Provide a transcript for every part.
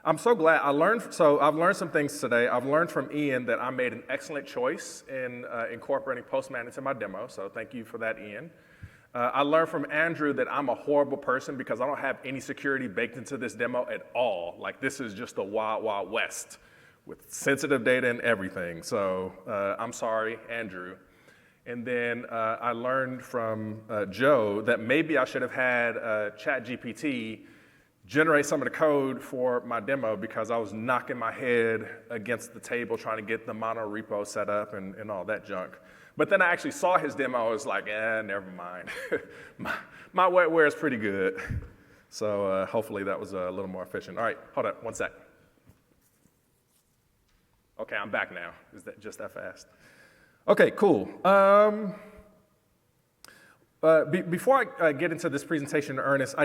I'm so glad I've learned some things today. I've learned from Ian that I made an excellent choice in incorporating Postman into my demo, so thank you for that, Ian. I learned from Andrew that I'm a horrible person because I don't have any security baked into this demo at all. Like, this is just a wild, wild west with sensitive data and everything. So I'm sorry, Andrew. And then I learned from Joe that maybe I should have had ChatGPT generate some of the code for my demo because I was knocking my head against the table trying to get the mono repo set up and all that junk. But then I actually saw his demo. I was like, never mind. my wetware is pretty good. So hopefully that was a little more efficient. All right, hold up, one sec. Okay, I'm back now. Is that just that fast? Okay, cool. Before I get into this presentation in earnest,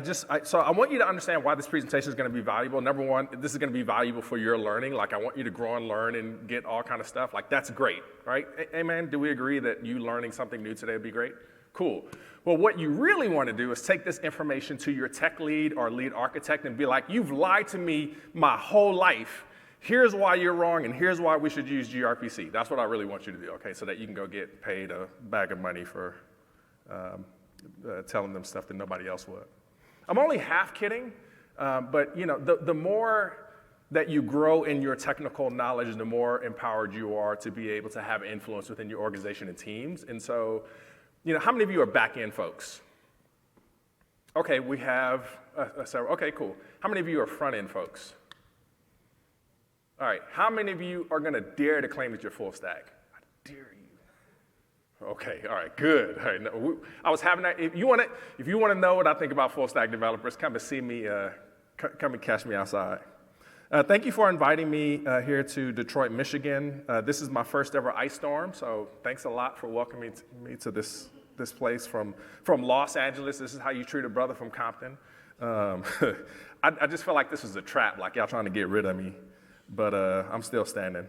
so I want you to understand why this presentation is going to be valuable. Number one, this is going to be valuable for your learning. Like, I want you to grow and learn and get all kind of stuff. Like, that's great, right? Amen? Do we agree that you learning something new today would be great? Cool. Well, what you really want to do is take this information to your tech lead or lead architect and be like, you've lied to me my whole life. Here's why you're wrong, and here's why we should use gRPC. That's what I really want you to do, okay, so that you can go get paid a bag of money for telling them stuff that nobody else would. I'm only half kidding, but the more that you grow in your technical knowledge, the more empowered you are to be able to have influence within your organization and teams. And so, how many of you are back-end folks? Okay, we have several. Okay, cool. How many of you are front-end folks? All right, how many of you are going to dare to claim that you're full stack? I dare you. Okay, all right, good. All right, no, I was having that. If you want to know what I think about full stack developers, come and see me. Come and catch me outside. Thank you for inviting me here to Detroit, Michigan. This is my first ever ice storm, so thanks a lot for welcoming me to this place from Los Angeles. This is how you treat a brother from Compton. I just feel like this was a trap, like y'all trying to get rid of me. But I'm still standing.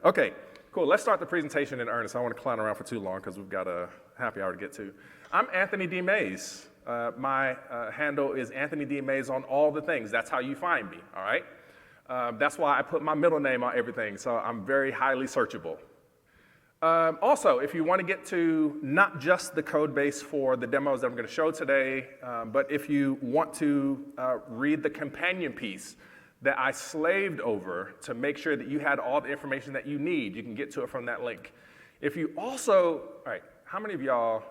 Okay, cool. Let's start the presentation in earnest. I don't want to clown around for too long because we've got a happy hour to get to. I'm Anthony D. Mays. My handle is Anthony D. Mays on all the things. That's how you find me, all right? That's why I put my middle name on everything, so I'm very highly searchable. Also, if you want to get to not just the code base for the demos that I'm going to show today, but if you want to read the companion piece that I slaved over to make sure that you had all the information that you need, you can get to it from that link. If you also, all right, how many of y'all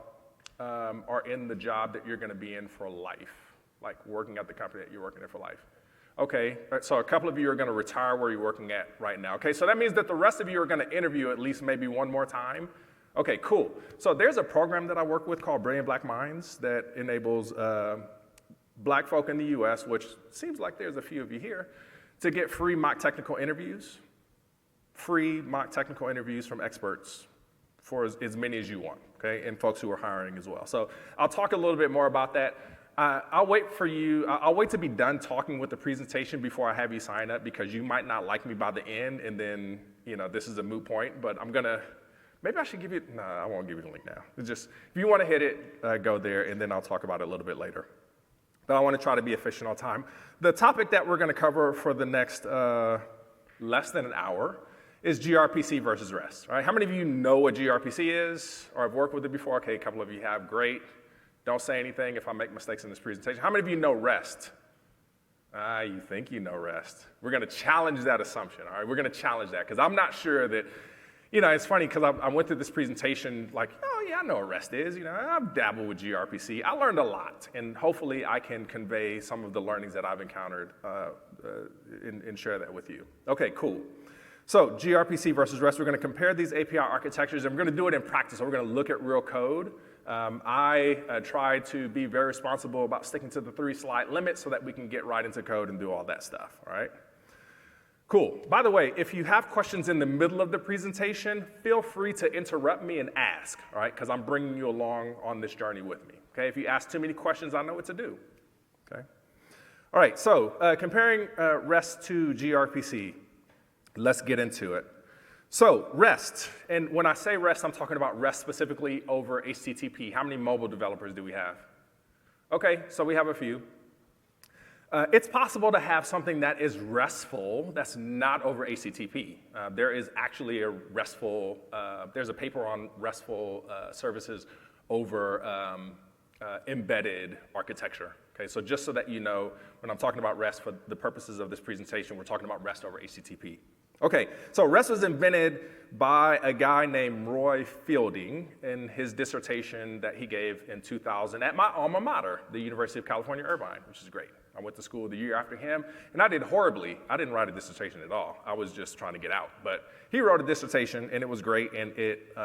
are in the job that you're going to be in for life, like working at the company that you're working at for life? Okay, so a couple of you are going to retire where you're working at right now. Okay, so that means that the rest of you are going to interview at least maybe one more time. Okay, cool. So there's a program that I work with called Brilliant Black Minds that enables black folk in the US, which seems like there's a few of you here, to get free mock technical interviews from experts for as many as you want, okay, and folks who are hiring as well. So I'll talk a little bit more about that. I'll wait to be done talking with the presentation before I have you sign up because you might not like me by the end and then, this is a moot point, but maybe I should give you, no, I won't give you the link now. It's just, if you want to hit it, go there and then I'll talk about it a little bit later. But I want to try to be efficient on time. The topic that we're going to cover for the next less than an hour is gRPC versus REST. All right? How many of you know what gRPC is or have worked with it before? Okay, a couple of you have. Great. Don't say anything if I make mistakes in this presentation. How many of you know REST? You think you know REST. We're going to challenge that assumption. All right? We're going to challenge that because I'm not sure that, it's funny because I went through this presentation like, oh yeah, I know what REST is. I've dabbled with gRPC. I learned a lot, and hopefully I can convey some of the learnings that I've encountered and share that with you. Okay, cool. So gRPC versus REST, we're going to compare these API architectures, and we're going to do it in practice. So we're going to look at real code. I try to be very responsible about sticking to the 3-slide limit so that we can get right into code and do all that stuff, all right? Cool. By the way, if you have questions in the middle of the presentation, feel free to interrupt me and ask, all right, because I'm bringing you along on this journey with me, okay? If you ask too many questions, I know what to do, okay? All right, so comparing REST to gRPC, let's get into it. So REST, and when I say REST, I'm talking about REST specifically over HTTP. How many mobile developers do we have? Okay, so we have a few. It's possible to have something that is RESTful that's not over HTTP. There is actually a RESTful, there's a paper on RESTful services over embedded architecture. Okay, so just so that you know, when I'm talking about REST for the purposes of this presentation, we're talking about REST over HTTP. Okay, so REST was invented by a guy named Roy Fielding in his dissertation that he gave in 2000 at my alma mater, the University of California, Irvine, which is great. I went to school the year after him, and I did horribly. I didn't write a dissertation at all. I was just trying to get out. But he wrote a dissertation, and it was great, and it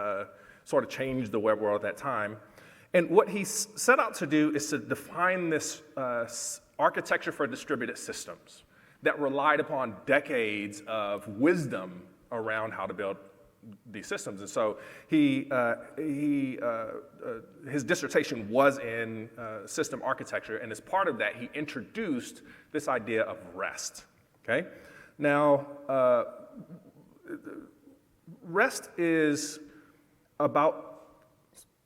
sort of changed the web world at that time. And what he set out to do is to define this architecture for distributed systems that relied upon decades of wisdom around how to build these systems. And so his dissertation was in system architecture, and as part of that, he introduced this idea of REST, okay? Now, REST is about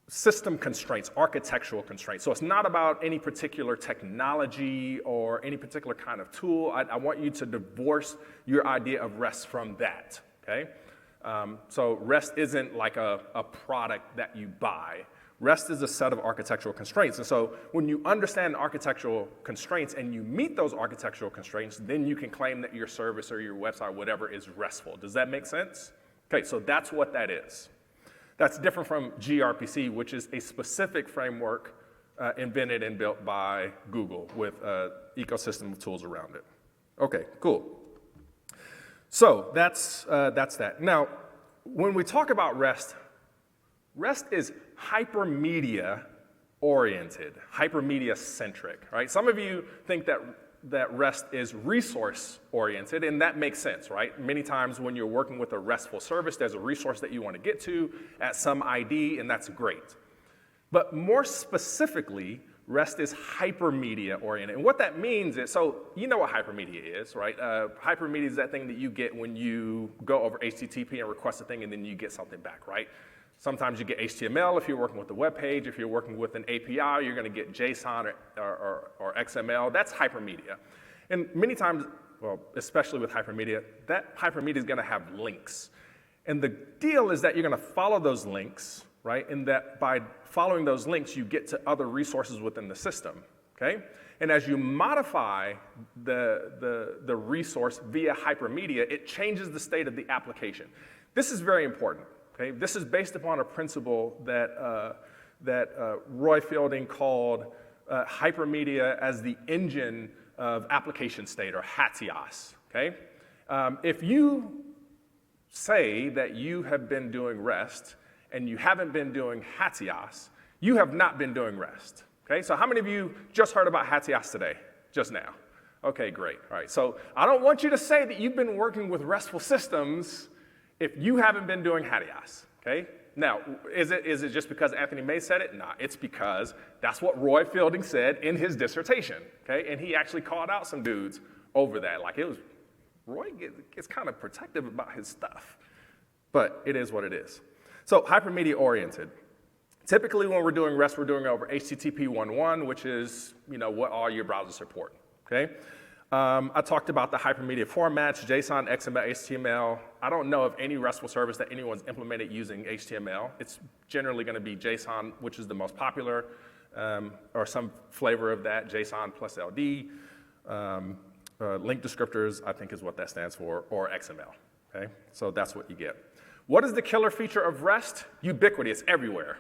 system constraints, architectural constraints. So it's not about any particular technology or any particular kind of tool. I want you to divorce your idea of REST from that, okay? So REST isn't like a product that you buy. REST is a set of architectural constraints. And so when you understand architectural constraints and you meet those architectural constraints, then you can claim that your service or your website, or whatever, is RESTful. Does that make sense? Okay, so that's what that is. That's different from gRPC, which is a specific framework invented and built by Google with an ecosystem of tools around it. Okay, cool. So that's that. Now, when we talk about REST, REST is hypermedia oriented, hypermedia centric, right? Some of you think that REST is resource oriented, and that makes sense, right? Many times when you're working with a RESTful service, there's a resource that you want to get to at some ID, and that's great. But more specifically, REST is hypermedia oriented. And what that means is, so you know what hypermedia is, right? Hypermedia is that thing that you get when you go over HTTP and request a thing and then you get something back, right? Sometimes you get HTML if you're working with a web page. If you're working with an API, you're going to get JSON or XML. That's hypermedia. And many times, well, especially with hypermedia, that hypermedia is going to have links. And the deal is that you're going to follow those links, right? And that by following those links, you get to other resources within the system, okay? And as you modify the resource via hypermedia, it changes the state of the application. This is very important. Okay, this is based upon a principle that Roy Fielding called hypermedia as the engine of application state, or HWTH. Okay, if you say that you have been doing REST and you haven't been doing HWTH, you have not been doing REST. Okay, so how many of you just heard about HWTH today, just now? Okay, great. All right, so I don't want you to say that you've been working with RESTful systems if you haven't been doing HWTH, okay? Now, is it just because Anthony May said it? Nah, it's because that's what Roy Fielding said in his dissertation, okay? And he actually called out some dudes over that. Like, Roy gets kind of protective about his stuff, but it is what it is. So hypermedia oriented. Typically when we're doing REST, we're doing it over HTTP 1.1, which is, what all your browsers support, okay? I talked about the hypermedia formats, JSON, XML, HTML. I don't know of any RESTful service that anyone's implemented using HTML. It's generally going to be JSON, which is the most popular, or some flavor of that, JSON plus LD. Link descriptors, I think is what that stands for, or XML, okay? So that's what you get. What is the killer feature of REST? Ubiquity, it's everywhere.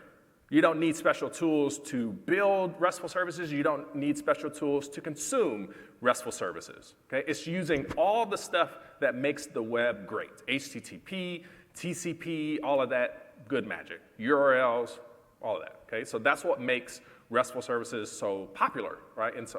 You don't need special tools to build RESTful services. You don't need special tools to consume RESTful services. Okay? It's using all the stuff that makes the web great. HTTP, TCP, all of that good magic. URLs, all of that. Okay? So that's what makes RESTful services so popular, right? And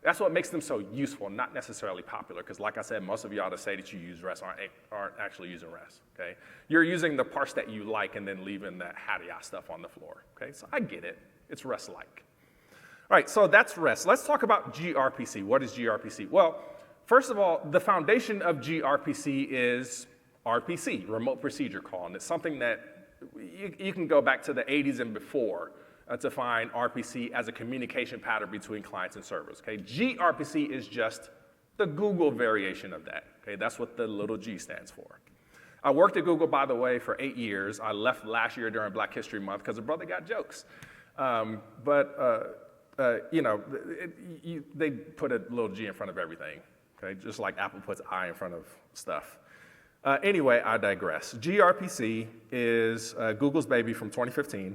that's what makes them so useful, not necessarily popular, because like I said, most of y'all that say that you use REST aren't actually using REST, okay? You're using the parts that you like and then leaving that HWTH stuff on the floor, okay? So I get it. It's REST-like. All right, so that's REST. Let's talk about gRPC. What is gRPC? Well, first of all, the foundation of gRPC is RPC, Remote Procedure Call, and it's something that you can go back to the 80s and before define RPC as a communication pattern between clients and servers. Okay, gRPC is just the Google variation of that. Okay, that's what the little g stands for. I worked at Google, by the way, for 8 years. I left last year during Black History Month because a brother got jokes. They put a little g in front of everything, okay? Just like Apple puts I in front of stuff. Anyway, I digress. gRPC is Google's baby from 2015.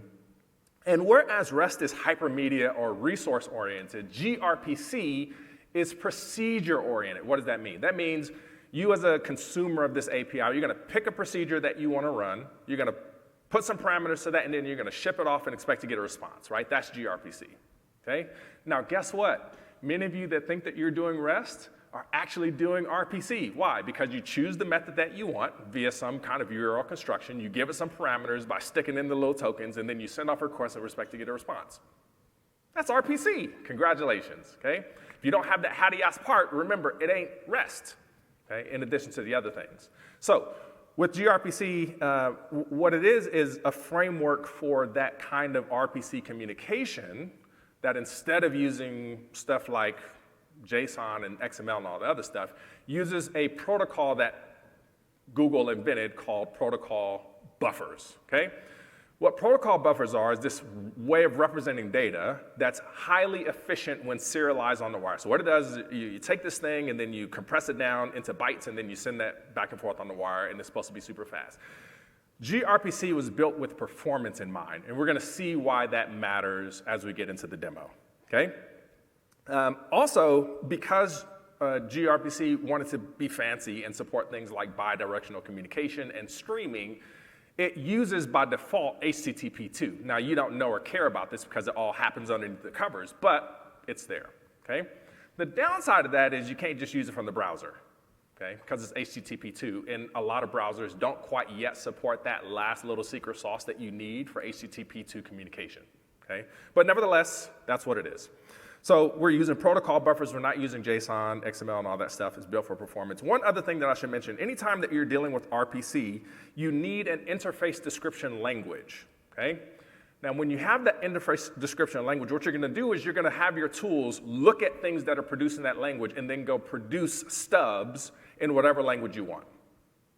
And whereas REST is hypermedia or resource-oriented, gRPC is procedure-oriented. What does that mean? That means you as a consumer of this API, you're going to pick a procedure that you want to run, you're going to put some parameters to that, and then you're going to ship it off and expect to get a response, right? That's gRPC, okay? Now, guess what? Many of you that think that you're doing REST are actually doing RPC. Why? Because you choose the method that you want via some kind of URL construction, you give it some parameters by sticking in the little tokens, and then you send off a request and expect to get a response. That's RPC. Congratulations, okay? If you don't have that howdy-ass part, remember, it ain't REST. Okay, in addition to the other things. So with gRPC, what it is a framework for that kind of RPC communication that instead of using stuff like JSON and XML and all the other stuff, uses a protocol that Google invented called protocol buffers, okay? What protocol buffers are is this way of representing data that's highly efficient when serialized on the wire. So what it does is you take this thing and then you compress it down into bytes and then you send that back and forth on the wire and it's supposed to be super fast. gRPC was built with performance in mind, and we're going to see why that matters as we get into the demo, okay? Also, because gRPC wanted to be fancy and support things like bidirectional communication and streaming, it uses, by default, HTTP2. Now, you don't know or care about this because it all happens underneath the covers, but it's there, okay? The downside of that is you can't just use it from the browser, okay? Because it's HTTP2, and a lot of browsers don't quite yet support that last little secret sauce that you need for HTTP2 communication, okay? But nevertheless, that's what it is. So we're using protocol buffers. We're not using JSON, XML, and all that stuff. It's built for performance. One other thing that I should mention, anytime that you're dealing with RPC, you need an interface description language, okay? Now, when you have that interface description language, what you're going to do is you're going to have your tools look at things that are produced in that language and then go produce stubs in whatever language you want,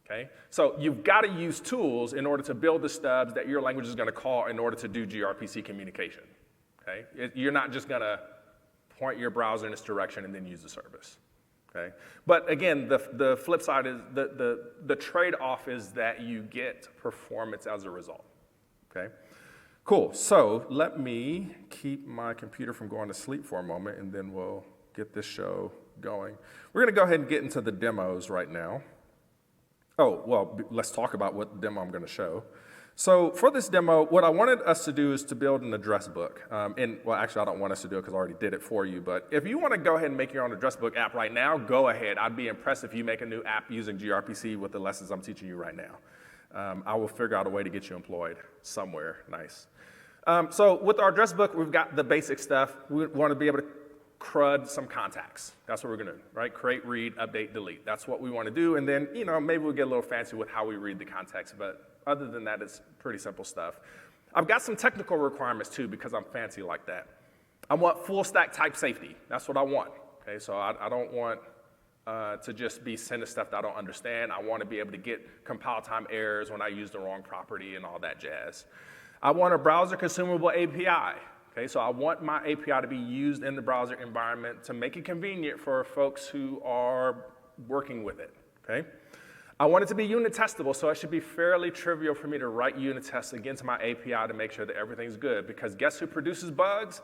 okay? So you've got to use tools in order to build the stubs that your language is going to call in order to do gRPC communication, okay? You're not just going to point your browser in this direction and then use the service, okay? But again, the flip side is, the trade-off is that you get performance as a result, okay? Cool, so let me keep my computer from going to sleep for a moment and then we'll get this show going. We're gonna go ahead and get into the demos right now. Oh, well, let's talk about what demo I'm gonna show. So for this demo, what I wanted us to do is to build an address book. Well, actually, I don't want us to do it because I already did it for you. But if you want to go ahead and make your own address book app right now, go ahead. I'd be impressed if you make a new app using gRPC with the lessons I'm teaching you right now. I will figure out a way to get you employed somewhere nice. So with our address book, we've got the basic stuff. We want to be able to CRUD some contacts. That's what we're going to do, right? Create, read, update, delete. That's what we want to do. And then, maybe we'll get a little fancy with how we read the context. But other than that, it's pretty simple stuff. I've got some technical requirements, too, because I'm fancy like that. I want full stack type safety. That's what I want, okay? So I don't want to just be sending stuff that I don't understand. I want to be able to get compile time errors when I use the wrong property and all that jazz. I want a browser consumable API. Okay, so I want my API to be used in the browser environment to make it convenient for folks who are working with it, okay? I want it to be unit testable, so it should be fairly trivial for me to write unit tests against my API to make sure that everything's good, because guess who produces bugs?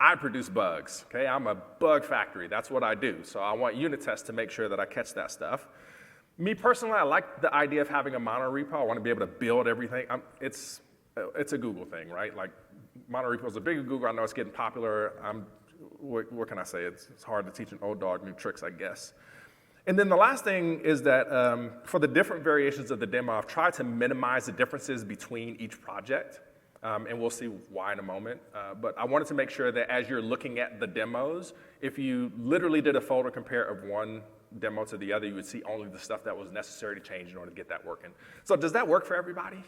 I produce bugs, okay? I'm a bug factory, that's what I do. So I want unit tests to make sure that I catch that stuff. Me personally, I like the idea of having a monorepo. I want to be able to build everything. It's a Google thing, right? Like, monorepo is a big Google. I know it's getting popular. What can I say? It's hard to teach an old dog new tricks, I guess. And then the last thing is that for the different variations of the demo, I've tried to minimize the differences between each project, and we'll see why in a moment. But I wanted to make sure that as you're looking at the demos, if you literally did a folder compare of one demo to the other, you would see only the stuff that was necessary to change in order to get that working. So does that work for everybody?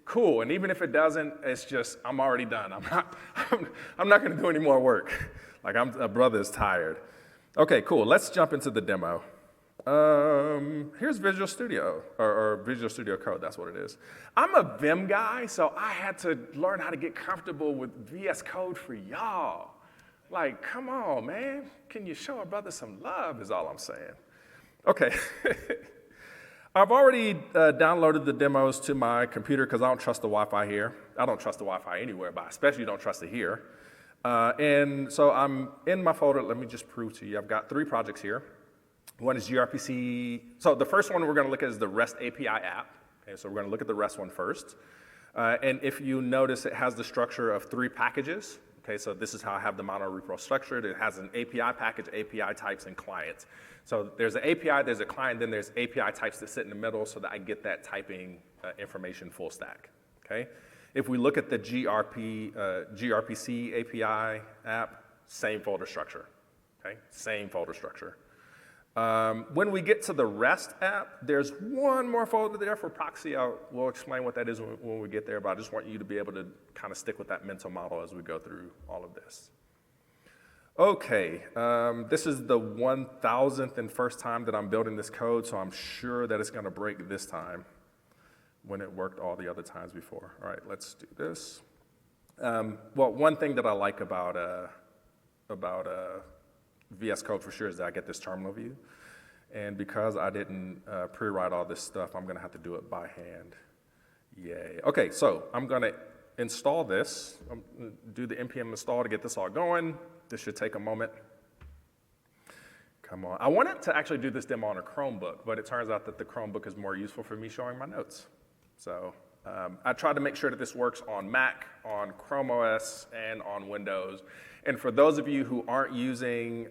cool. And even if it doesn't, it's just, I'm already done. I'm not gonna do any more work. Like a brother is tired. Okay, cool, let's jump into the demo. Here's Visual Studio, or Visual Studio Code, that's what it is. I'm a Vim guy, so I had to learn how to get comfortable with VS Code for y'all. Like, come on, man. Can you show a brother some love is all I'm saying. Okay. I've already downloaded the demos to my computer because I don't trust the Wi-Fi here. I don't trust the Wi-Fi anywhere, but I especially don't trust it here. And so I'm in my folder. Let me just prove to you. I've got 3 projects here. One is gRPC. So the first one we're going to look at is the REST API app. Okay, so we're going to look at the REST one first. And if you notice, it has the structure of 3 packages. Okay, so this is how I have the mono repo structured. It has an API package, API types, and client. So there's an API, there's a client, then there's API types that sit in the middle so that I get that typing information full stack. Okay. If we look at the gRPC API app, same folder structure. Okay, same folder structure. When we get to the REST app, there's one more folder there for proxy. We'll explain what that is when we get there, but I just want you to be able to kind of stick with that mental model as we go through all of this. Okay, this is the 1,000th and first time that I'm building this code, so I'm sure that it's going to break this time when it worked all the other times before. All right, let's do this. Well, one thing that I like about VS Code for sure is that I get this terminal view. And because I didn't pre-write all this stuff, I'm gonna have to do it by hand. Yay. Okay, so I'm gonna install this, do the npm install to get this all going. This should take a moment. Come on. I wanted to actually do this demo on a Chromebook, but it turns out that the Chromebook is more useful for me showing my notes. So I tried to make sure that this works on Mac, on Chrome OS, and on Windows. And for those of you who aren't using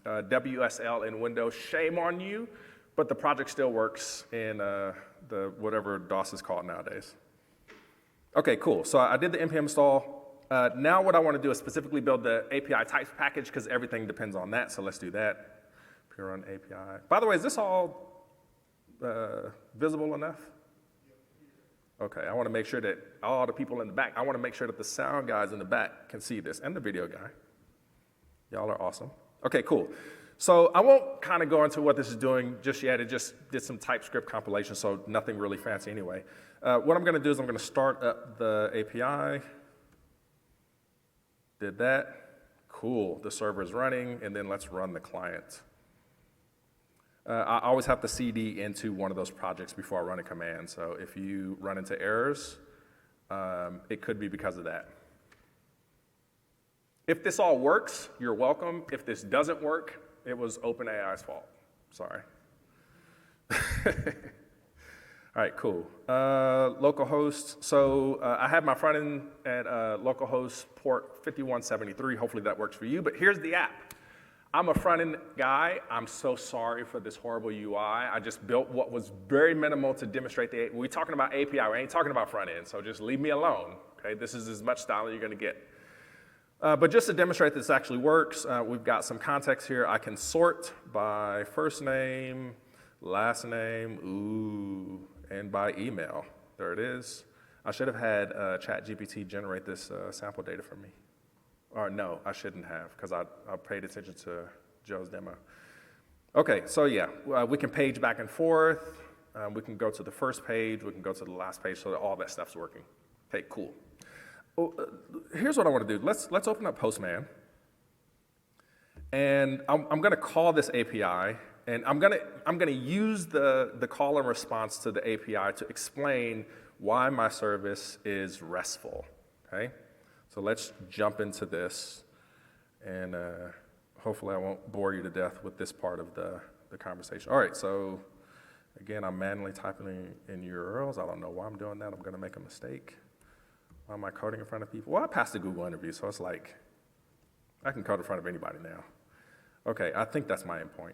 WSL in Windows, shame on you, but the project still works in the whatever DOS is called nowadays. Okay, cool. So I did the npm install. Now what I want to do is specifically build the API types package because everything depends on that. So let's do that. Pure run API. By the way, is this all visible enough? Okay, I want to make sure that all the people in the back, I want to make sure that the sound guys in the back can see this, and the video guy. Y'all are awesome. Okay, cool. So I won't kind of go into what this is doing just yet. It just did some TypeScript compilation, so nothing really fancy anyway. What I'm going to do is I'm going to start up the API. Did that. Cool. The server is running, and then let's run the client. I always have to CD into one of those projects before I run a command. So if you run into errors, it could be because of that. If this all works, you're welcome. If this doesn't work, it was OpenAI's fault. Sorry. All right, cool. Localhost. So I have my front end at localhost port 5173. Hopefully that works for you. But here's the app. I'm a front-end guy. I'm so sorry for this horrible UI. I just built what was very minimal to demonstrate the, we're talking about API, we ain't talking about front-end, so just leave me alone, okay? This is as much style as you're gonna get. But just to demonstrate this actually works, we've got some context here. I can sort by first name, last name, ooh, and by email. There it is. I should have had ChatGPT generate this sample data for me. Or no, I shouldn't have, because I paid attention to Joe's demo. Okay, so yeah, we can page back and forth. We can go to the first page. We can go to the last page, so that all that stuff's working. Okay, cool. Well, here's what I want to do. Let's open up Postman. And I'm going to call this API, and I'm going to use the call and response to the API to explain why my service is RESTful, okay? So let's jump into this, and hopefully I won't bore you to death with this part of the conversation. All right, so again, I'm manually typing in URLs. I don't know why I'm doing that. I'm going to make a mistake. Why am I coding in front of people? Well, I passed the Google interview, so it's like I can code in front of anybody now. Okay, I think that's my endpoint.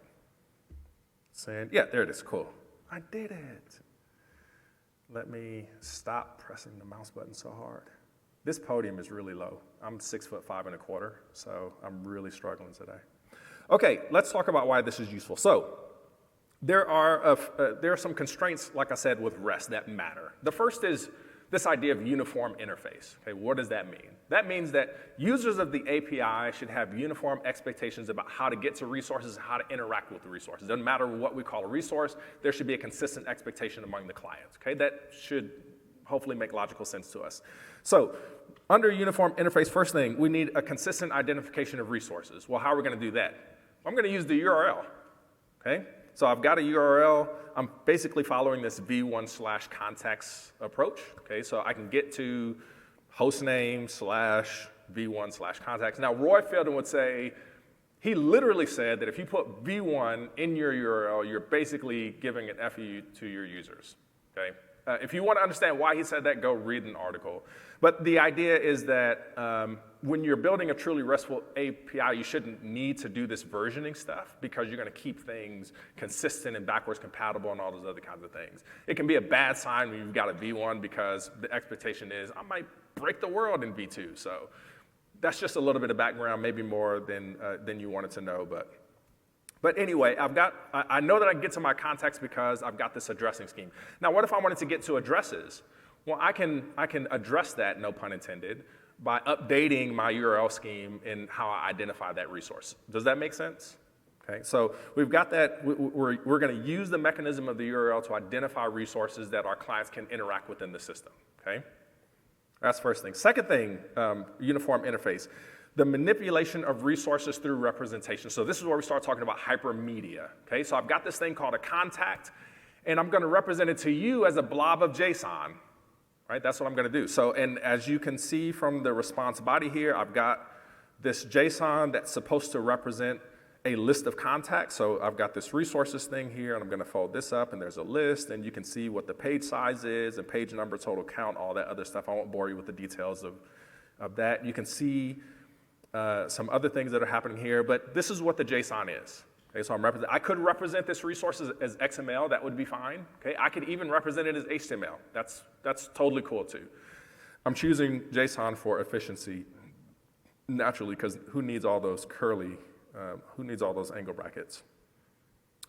Saying, yeah, there it is, cool. I did it. Let me stop pressing the mouse button so hard. This podium is really low. I'm 6'5", so I'm really struggling today. Okay, let's talk about why this is useful. So there are some constraints, like I said, with REST that matter. The first is this idea of uniform interface. Okay, what does that mean? That means that users of the API should have uniform expectations about how to get to resources and how to interact with the resources. Doesn't matter what we call a resource, there should be a consistent expectation among the clients. Okay, that should hopefully make logical sense to us. So under uniform interface, first thing, we need a consistent identification of resources. Well, how are we going to do that? I'm going to use the URL. Okay, so I've got a URL. I'm basically following this v1/context approach. Okay, so I can get to hostname / v1/context. Now, Roy Fielding would say, he literally said that if you put v1 in your URL, you're basically giving an FU to your users. Okay. If you want to understand why he said that, go read an article. But the idea is that when you're building a truly RESTful API, you shouldn't need to do this versioning stuff because you're going to keep things consistent and backwards compatible and all those other kinds of things. It can be a bad sign when you've got a V1 because the expectation is, I might break the world in V2. So that's just a little bit of background, maybe more than you wanted to know. But anyway, I know that I can get to my context because I've got this addressing scheme. Now, what if I wanted to get to addresses? Well, I can address that, no pun intended, by updating my URL scheme in how I identify that resource. Does that make sense? Okay, so we've got that. We're going to use the mechanism of the URL to identify resources that our clients can interact with in the system. Okay, that's first thing. Second thing, uniform interface. The manipulation of resources through representation. So this is where we start talking about hypermedia. Okay, so I've got this thing called a contact, and I'm going to represent it to you as a blob of JSON. Right, that's what I'm going to do. So, and as you can see from the response body here, I've got this JSON that's supposed to represent a list of contacts. So I've got this resources thing here, and I'm going to fold this up, and there's a list, and you can see what the page size is, and page number, total count, all that other stuff. I won't bore you with the details of that. You can see some other things that are happening here, but this is what the JSON is. Okay, so I could represent this resource as XML, that would be fine. Okay, I could even represent it as HTML. That's totally cool too. I'm choosing JSON for efficiency, naturally, because who needs all those curly, who needs all those angle brackets?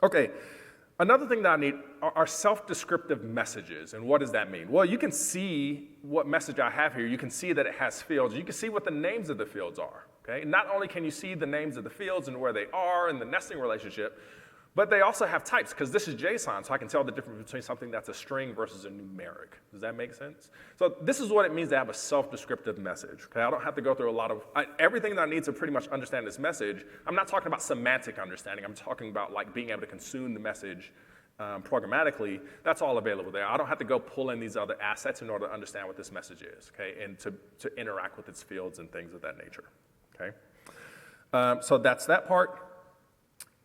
Okay, another thing that I need are self-descriptive messages, and what does that mean? Well, you can see what message I have here. You can see that it has fields. You can see what the names of the fields are. Okay? Not only can you see the names of the fields and where they are in the nesting relationship, but they also have types, because this is JSON, so I can tell the difference between something that's a string versus a numeric. Does that make sense? So this is what it means to have a self-descriptive message. Okay? I don't have to go through a lot of, everything that I need to pretty much understand this message. I'm not talking about semantic understanding. I'm talking about like being able to consume the message programmatically. That's all available there. I don't have to go pull in these other assets in order to understand what this message is, okay, and to interact with its fields and things of that nature. Okay, so that's that part.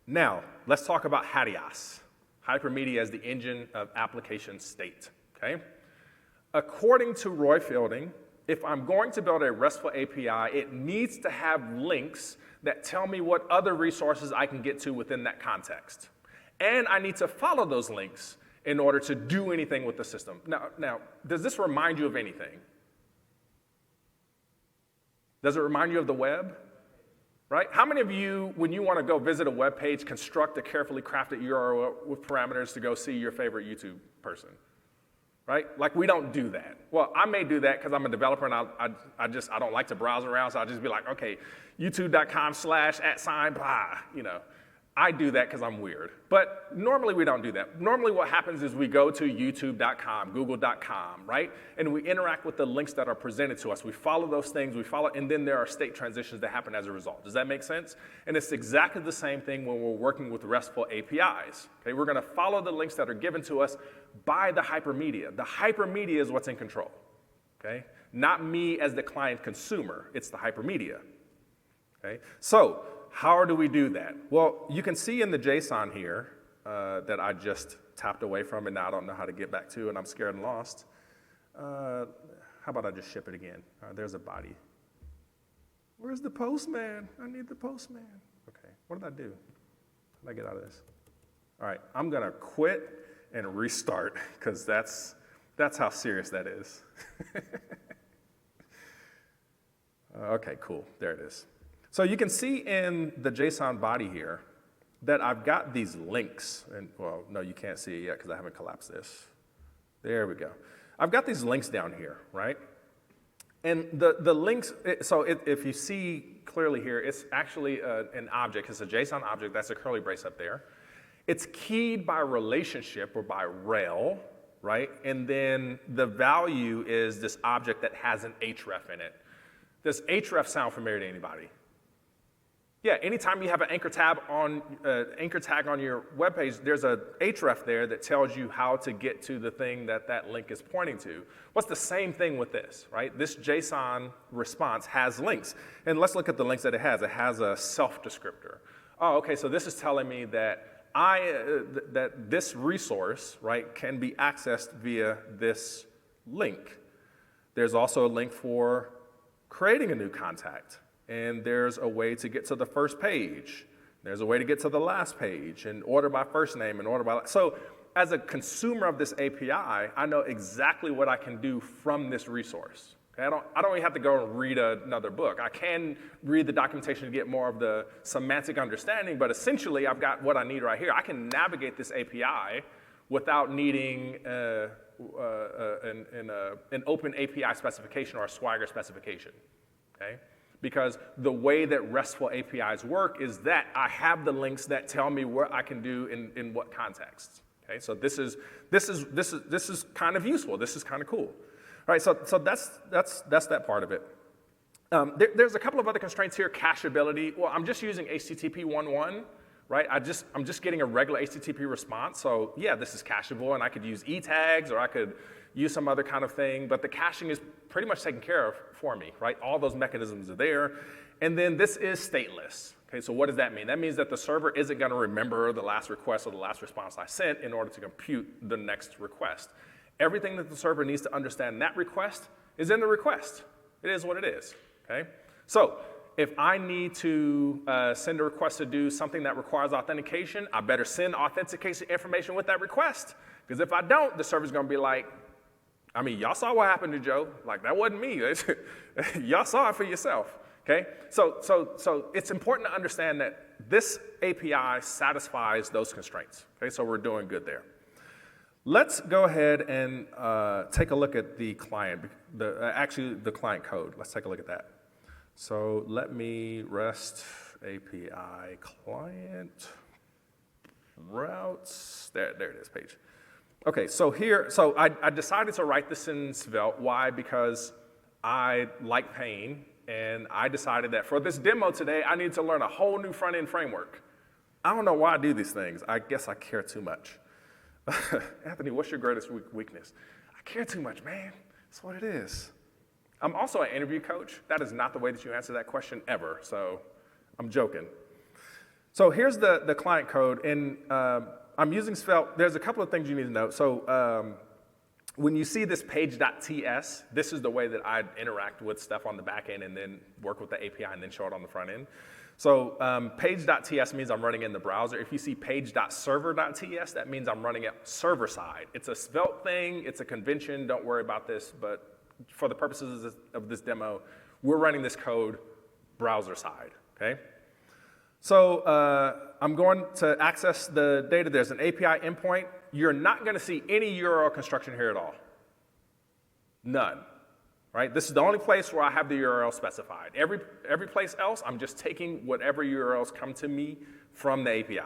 Now, let's talk about HWTH, hypermedia as the engine of application state. Okay, according to Roy Fielding, if I'm going to build a RESTful API, it needs to have links that tell me what other resources I can get to within that context, and I need to follow those links in order to do anything with the system. Now, does this remind you of anything? Does it remind you of the web? Right? How many of you, when you want to go visit a web page, construct a carefully crafted URL with parameters to go see your favorite YouTube person? Right? Like, we don't do that. Well, I may do that because I'm a developer and I don't like to browse around, so I'll just be like, okay, youtube.com/@ blah, you know. I do that because I'm weird. But normally we don't do that. Normally what happens is we go to youtube.com, google.com, right? And we interact with the links that are presented to us. We follow those things, and then there are state transitions that happen as a result. Does that make sense? And it's exactly the same thing when we're working with RESTful APIs. Okay, we're going to follow the links that are given to us by the hypermedia. The hypermedia is what's in control, okay? Not me as the client consumer, it's the hypermedia, okay? So, how do we do that? Well, you can see in the JSON here that I just tapped away from and now I don't know how to get back to, and I'm scared and lost. How about I just ship it again? There's a body. Where's the postman? I need the postman. Okay, what did I do? How did I get out of this? All right, I'm going to quit and restart because that's how serious that is. Okay, cool. There it is. So you can see in the JSON body here that I've got these links. And, well, no, you can't see it yet because I haven't collapsed this. There we go. I've got these links down here, right? And the links, if you see clearly here, it's actually an object. It's a JSON object. That's a curly brace up there. It's keyed by relationship or by rel, right? And then the value is this object that has an href in it. Does href sound familiar to anybody? Yeah, anytime you have an anchor tag on your web page, there's a href there that tells you how to get to the thing that that link is pointing to. What's the same thing with this, right? This JSON response has links. And let's look at the links that it has. It has a self descriptor. Oh, okay, so this is telling me that that this resource, right, can be accessed via this link. There's also a link for creating a new contact. And there's a way to get to the first page. There's a way to get to the last page, and order by first name and order by last. So as a consumer of this API, I know exactly what I can do from this resource. Okay? I don't even have to go and read another book. I can read the documentation to get more of the semantic understanding, but essentially I've got what I need right here. I can navigate this API without needing an open API specification or a Swagger specification. Okay? Because the way that RESTful APIs work is that I have the links that tell me what I can do in what contexts. Okay, so this is kind of useful. This is kind of cool. All right, so that's that part of it. There's a couple of other constraints here. Cacheability. Well, I'm just using HTTP 1.1, right? I'm just getting a regular HTTP response. So yeah, this is cacheable, and I could use e-tags or I could use some other kind of thing, but the caching is pretty much taken care of for me, right? All those mechanisms are there. And then this is stateless. Okay, so what does that mean? That means that the server isn't gonna remember the last request or the last response I sent in order to compute the next request. Everything that the server needs to understand in that request is in the request. It is what it is, okay? So if I need to send a request to do something that requires authentication, I better send authentication information with that request. Because if I don't, the server's gonna be like, I mean, y'all saw what happened to Joe. Like, that wasn't me. Y'all saw it for yourself, okay? So it's important to understand that this API satisfies those constraints, okay? So we're doing good there. Let's go ahead and take a look at the client, actually the client code. Let's take a look at that. So let me REST API client routes. There it is, page. Okay, so I decided to write this in Svelte. Why? Because I like pain, and I decided that for this demo today, I need to learn a whole new front-end framework. I don't know why I do these things. I guess I care too much. Anthony, what's your greatest weakness? I care too much, man. That's what it is. I'm also an interview coach. That is not the way that you answer that question ever, so I'm joking. So here's the client code, and I'm using Svelte. There's a couple of things you need to know. So when you see this page.ts, this is the way that I interact with stuff on the back end and then work with the API and then show it on the front end. So page.ts means I'm running in the browser. If you see page.server.ts, that means I'm running it server side. It's a Svelte thing. It's a convention. Don't worry about this. But for the purposes of this demo, we're running this code browser side, okay? So I'm going to access the data. There's an API endpoint. You're not going to see any URL construction here at all. None, right? This is the only place where I have the URL specified. Every place else, I'm just taking whatever URLs come to me from the API.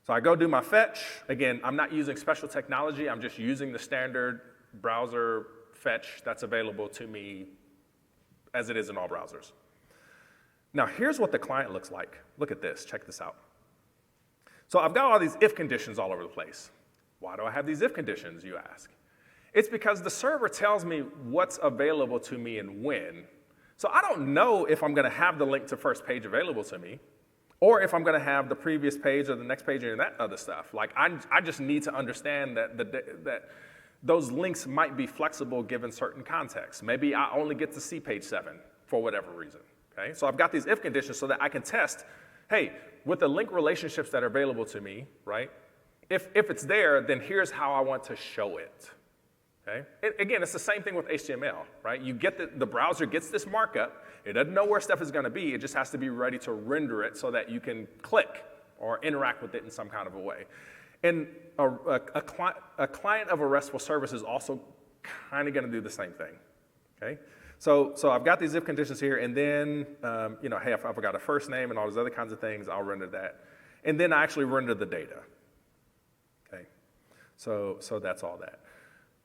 So I go do my fetch. Again, I'm not using special technology. I'm just using the standard browser fetch that's available to me as it is in all browsers. Now, here's what the client looks like. Look at this. Check this out. So I've got all these if conditions all over the place. Why do I have these if conditions, you ask? It's because the server tells me what's available to me and when. So I don't know if I'm going to have the link to first page available to me, or if I'm going to have the previous page or the next page and that other stuff. Like, I just need to understand that those links might be flexible given certain contexts. Maybe I only get to see page 7 for whatever reason. Okay, so I've got these if conditions so that I can test, hey, with the link relationships that are available to me, right? If it's there, then here's how I want to show it. Okay? Again, it's the same thing with HTML, right? You get the browser gets this markup. It doesn't know where stuff is going to be. It just has to be ready to render it so that you can click or interact with it in some kind of a way. And a client of a RESTful service is also kind of going to do the same thing, okay? So I've got these if conditions here, and then, hey, if I've got a first name and all those other kinds of things, I'll render that. And then I actually render the data, okay? So that's all that.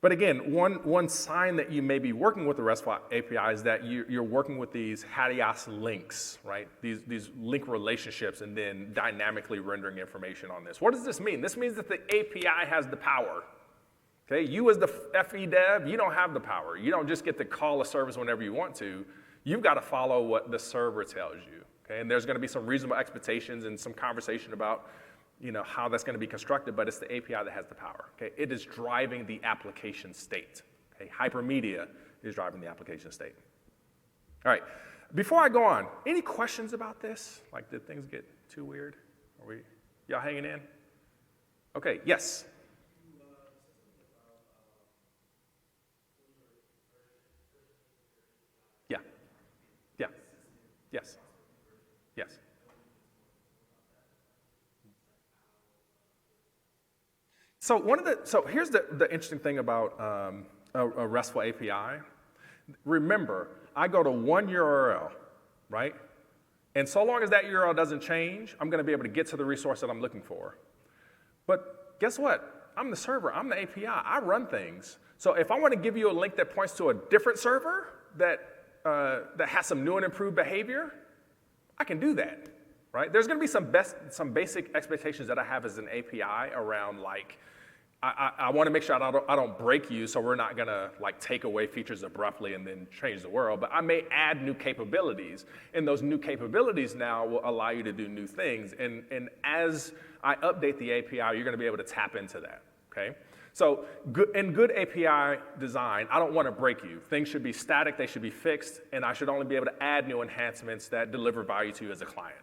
But again, one sign that you may be working with the RESTful API is that you're working with these HWTH links, right? These link relationships and then dynamically rendering information on this. What does this mean? This means that the API has the power. Okay, you as the FE dev, you don't have the power. You don't just get to call a service whenever you want to. You've got to follow what the server tells you. Okay, and there's going to be some reasonable expectations and some conversation about how that's going to be constructed, but it's the API that has the power. Okay, it is driving the application state. Okay, Hypermedia is driving the application state. All right, before I go on, any questions about this? Like, did things get too weird? Y'all hanging in? Okay, yes. Yes. Yes. So here's the interesting thing about a RESTful API. Remember, I go to one URL, right? And so long as that URL doesn't change, I'm going to be able to get to the resource that I'm looking for. But guess what? I'm the server. I'm the API. I run things. So if I want to give you a link that points to a different server that has some new and improved behavior, I can do that, right? There's going to be some basic expectations that I have as an API around, like, I want to make sure I don't break you, so we're not going to like take away features abruptly and then change the world. But I may add new capabilities, and those new capabilities now will allow you to do new things. And as I update the API, you're going to be able to tap into that, okay? So in good API design, I don't want to break you. Things should be static, they should be fixed, and I should only be able to add new enhancements that deliver value to you as a client.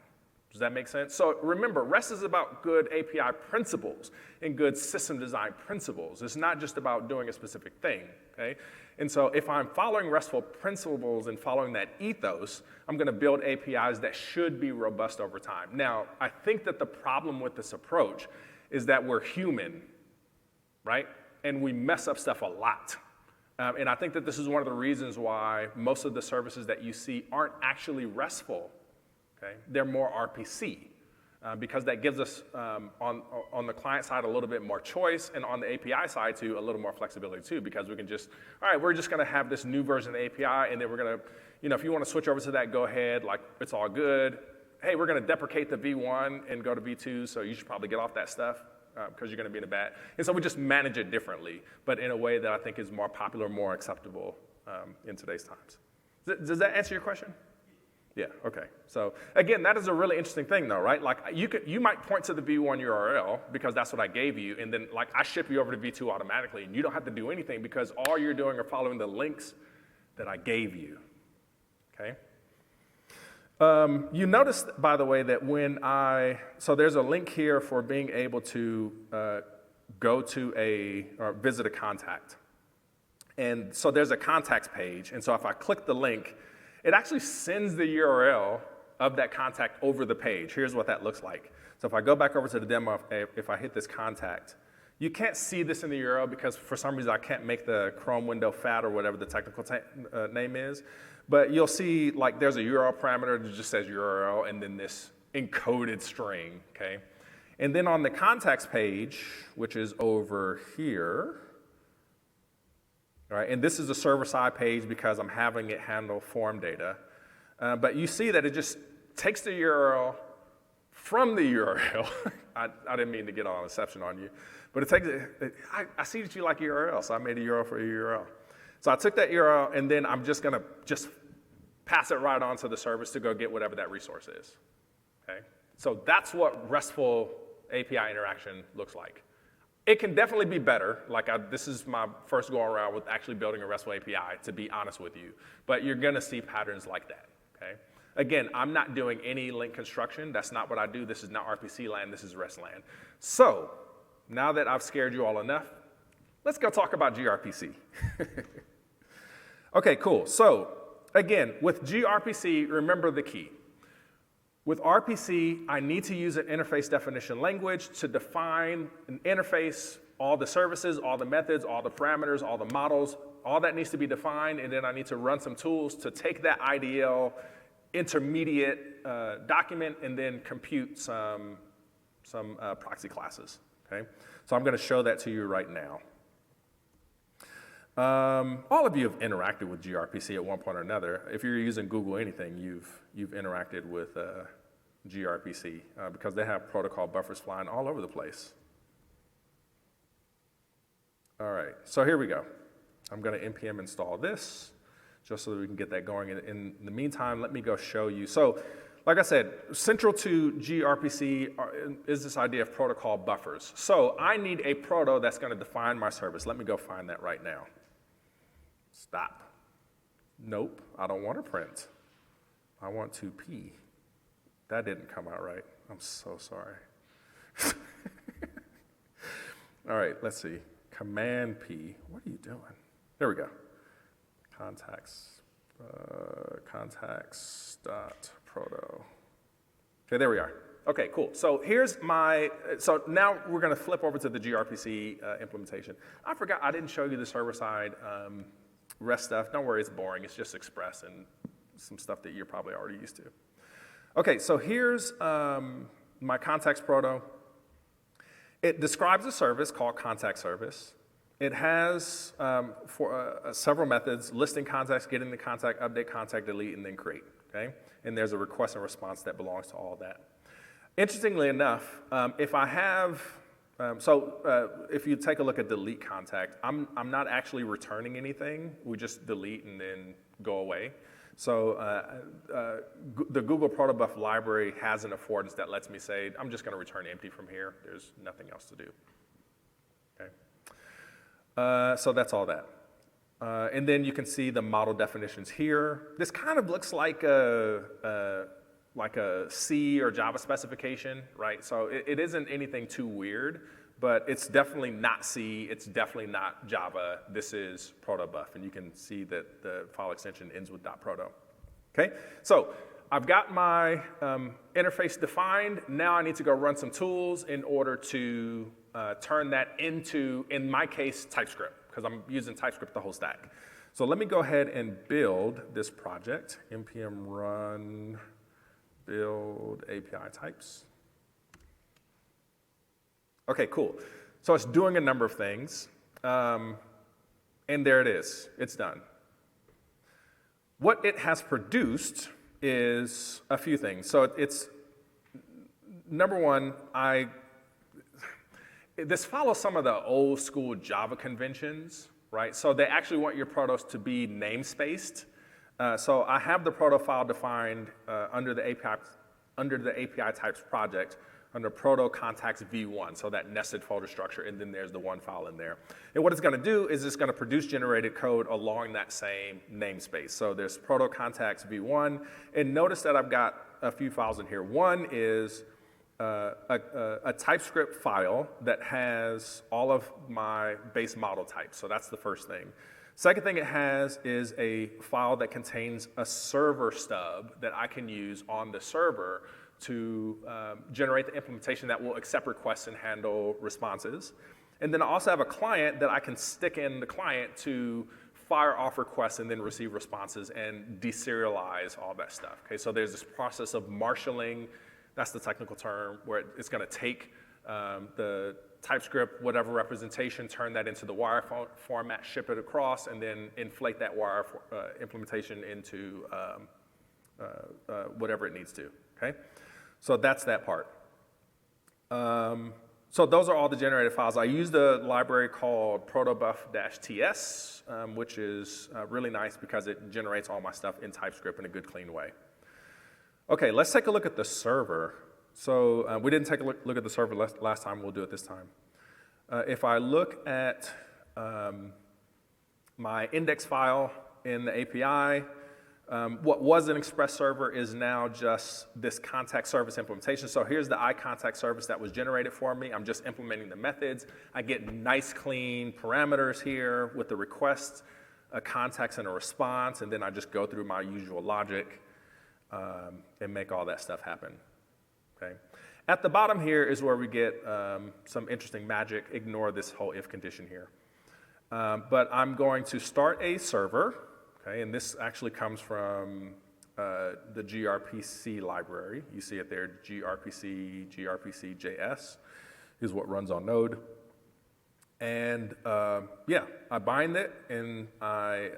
Does that make sense? So remember, REST is about good API principles and good system design principles. It's not just about doing a specific thing, okay? And so if I'm following RESTful principles and following that ethos, I'm going to build APIs that should be robust over time. Now, I think that the problem with this approach is that we're human, right? And we mess up stuff a lot. And I think that this is one of the reasons why most of the services that you see aren't actually RESTful. Okay? They're more RPC because that gives us, on the client side, a little bit more choice, and on the API side, too, a little more flexibility, too, because we can just, all right, we're just going to have this new version of the API, and then we're going to, if you want to switch over to that, go ahead, like, it's all good. Hey, we're going to deprecate the V1 and go to V2, so you should probably get off that stuff because you're going to be in a bad. And so we just manage it differently, but in a way that I think is more popular, more acceptable in today's times. Does that answer your question? Yeah, okay. So again, that is a really interesting thing though, right? Like you might point to the V1 URL because that's what I gave you, and then like I ship you over to V2 automatically, and you don't have to do anything because all you're doing are following the links that I gave you, okay? You notice, by the way, that so there's a link here for being able to go to or visit a contact. And so there's a contacts page, and so if I click the link, it actually sends the URL of that contact over the page. Here's what that looks like. So if I go back over to the demo, if I hit this contact, you can't see this in the URL because for some reason I can't make the Chrome window fat or whatever the technical name is. But you'll see like there's a URL parameter that just says URL and then this encoded string, okay? And then on the contacts page, which is over here, all right, and this is a server-side page because I'm having it handle form data. But you see that it just takes the URL from the URL. I didn't mean to get all exception on you. But it takes it. I see that you like URL, so I made a URL for a URL. So I took that URL, and then I'm just going to pass it right on to the service to go get whatever that resource is. Okay? So that's what RESTful API interaction looks like. It can definitely be better. Like this is my first go around with actually building a RESTful API, to be honest with you. But you're going to see patterns like that, okay? Again, I'm not doing any link construction. That's not what I do. This is not RPC land. This is REST land. So now that I've scared you all enough, let's go talk about gRPC. Okay, cool. So again, with gRPC, remember the key. With RPC, I need to use an interface definition language to define an interface, all the services, all the methods, all the parameters, all the models, all that needs to be defined, and then I need to run some tools to take that IDL intermediate document and then compute some proxy classes, okay? So I'm gonna show that to you right now. All of you have interacted with gRPC at one point or another. If you're using Google anything, you've interacted with gRPC because they have protocol buffers flying all over the place. All right, so here we go. I'm going to npm install this just so that we can get that going. In the meantime, let me go show you. So, like I said, central to gRPC is this idea of protocol buffers. So I need a proto that's going to define my service. Let me go find that right now. Stop. Nope, I don't want to print. I want to P. That didn't come out right. I'm so sorry. All right, let's see. Command P. What are you doing? There we go. Contacts.proto. Okay, there we are. Okay, cool. So here's so now we're going to flip over to the gRPC implementation. I forgot, I didn't show you the server-side REST stuff. Don't worry, it's boring. It's just Express and some stuff that you're probably already used to. Okay, so here's my contacts proto. It describes a service called contact service. It has several methods: listing contacts, getting the contact, update contact, delete, and then create. Okay, and there's a request and response that belongs to all that. Interestingly enough, if I have if you take a look at delete contact, I'm not actually returning anything. We just delete and then go away. So the Google Protobuf library has an affordance that lets me say, I'm just going to return empty from here. There's nothing else to do. Okay. So that's all that. And then you can see the model definitions here. This kind of looks like a C or Java specification, right? So it isn't anything too weird, but it's definitely not C, it's definitely not Java. This is protobuf, and you can see that the file extension ends with .proto. Okay, so I've got my interface defined. Now I need to go run some tools in order to turn that into, in my case, TypeScript, because I'm using TypeScript the whole stack. So let me go ahead and build this project, npm run build API types. Okay, cool. So it's doing a number of things, and there it is. It's done. What it has produced is a few things. So it's, number one, this follows some of the old school Java conventions, right? So they actually want your protos to be namespaced. So I have the proto file defined under the API types project under proto contacts v1, so that nested folder structure, and then there's the one file in there. And what it's going to do is it's going to produce generated code along that same namespace. So there's proto contacts v1, and notice that I've got a few files in here. One is a TypeScript file that has all of my base model types, so that's the first thing. Second thing it has is a file that contains a server stub that I can use on the server to generate the implementation that will accept requests and handle responses. And then I also have a client that I can stick in the client to fire off requests and then receive responses and deserialize all that stuff. Okay, so there's this process of marshalling, that's the technical term, where it's going to take the TypeScript, whatever representation, turn that into the wire format, ship it across, and then inflate that wire implementation into whatever it needs to, okay? So that's that part. So those are all the generated files. I used a library called protobuf-ts, which is really nice because it generates all my stuff in TypeScript in a good, clean way. Okay, let's take a look at the server. So we didn't take a look at the server last time. We'll do it this time. If I look at my index file in the API, what was an Express server is now just this contact service implementation. So here's the iContact service that was generated for me. I'm just implementing the methods. I get nice, clean parameters here with the request, a context, and a response, and then I just go through my usual logic. and make all that stuff happen, okay? At the bottom here is where we get some interesting magic. Ignore this whole if condition here. But I'm going to start a server, okay? And this actually comes from the gRPC library. You see it there, gRPC, gRPC.js is what runs on Node. And yeah, I bind it and I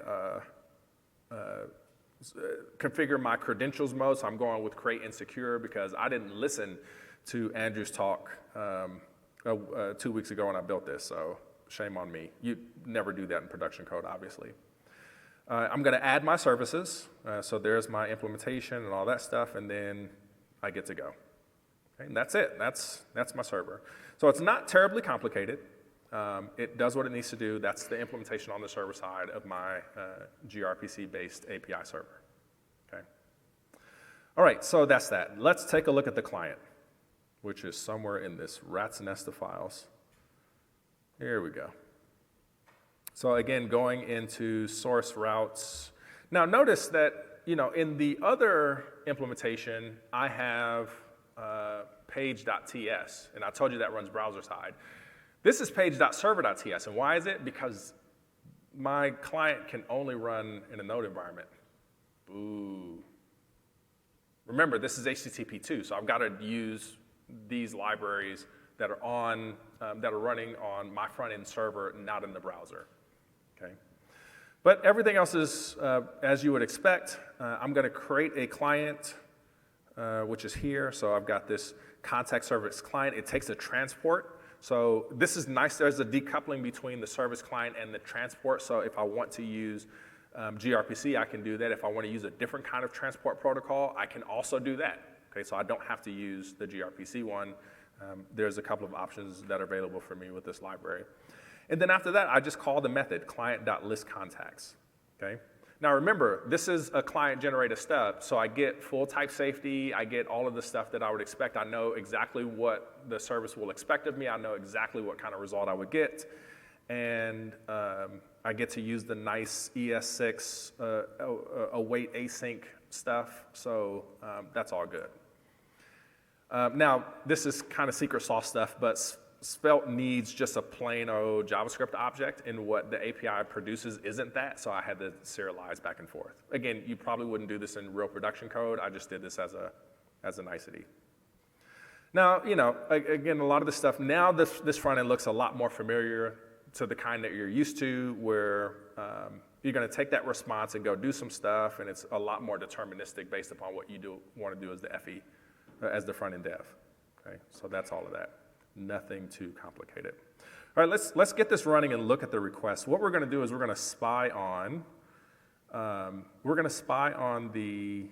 configure my credentials mode. So I'm going with create and secure because I didn't listen to Andrew's talk 2 weeks ago when I built this. So shame on me. You never do that in production code, obviously. I'm going to add my services. So there's my implementation and all that stuff, and then I get to go. Okay, and that's it. That's my server. So it's not terribly complicated. It does what it needs to do. That's the implementation on the server side of my gRPC-based API server. Okay. All right, so that's that. Let's take a look at the client, which is somewhere in this rat's nest of files. Here we go. So again, going into source routes. Now notice that, in the other implementation, I have page.ts, and I told you that runs browser side. This is page.server.ts, and why is it? Because my client can only run in a Node environment. Boo. Remember, this is HTTP 2, so I've got to use these libraries that are running on my front-end server, not in the browser. Okay. But everything else is as you would expect. I'm going to create a client, which is here. So I've got this contact service client. It takes a transport. So this is nice. There's a decoupling between the service client and the transport. So if I want to use gRPC, I can do that. If I want to use a different kind of transport protocol, I can also do that. Okay, so I don't have to use the gRPC one. There's a couple of options that are available for me with this library. And then after that, I just call the method client.listContacts. Okay. Now remember, this is a client-generated stub, so I get full type safety, I get all of the stuff that I would expect. I know exactly what the service will expect of me. I know exactly what kind of result I would get. And I get to use the nice ES6 await async stuff, so that's all good. Now, this is kind of secret sauce stuff, but Svelte needs just a plain old JavaScript object, and what the API produces isn't that, so I had to serialize back and forth. Again, you probably wouldn't do this in real production code. I just did this as a nicety. Now, again, a lot of this stuff, now this front end looks a lot more familiar to the kind that you're used to, where you're going to take that response and go do some stuff, and it's a lot more deterministic based upon what you want to do as the FE, as the front end dev. Okay, so that's all of that. Nothing too complicated. All right, let's get this running and look at the request. What we're going to do is we're going to spy on the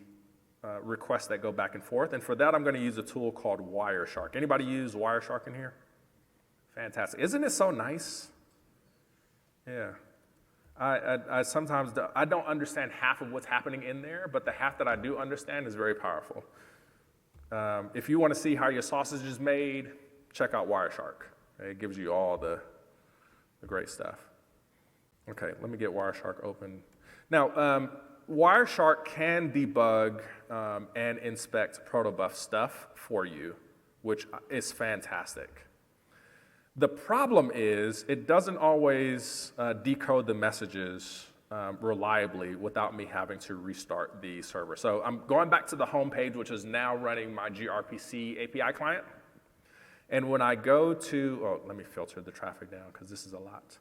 requests that go back and forth, and for that I'm going to use a tool called Wireshark. Anybody use Wireshark in here? Fantastic. Isn't it so nice? Yeah. I sometimes I don't understand half of what's happening in there, but the half that I do understand is very powerful. If you want to see how your sausage is made, check out Wireshark. Okay, it gives you all the great stuff. Okay, let me get Wireshark open. Now, Wireshark can debug and inspect protobuf stuff for you, which is fantastic. The problem is it doesn't always decode the messages reliably without me having to restart the server. So I'm going back to the home page, which is now running my gRPC API client. And when I go to, let me filter the traffic down because this is a lot.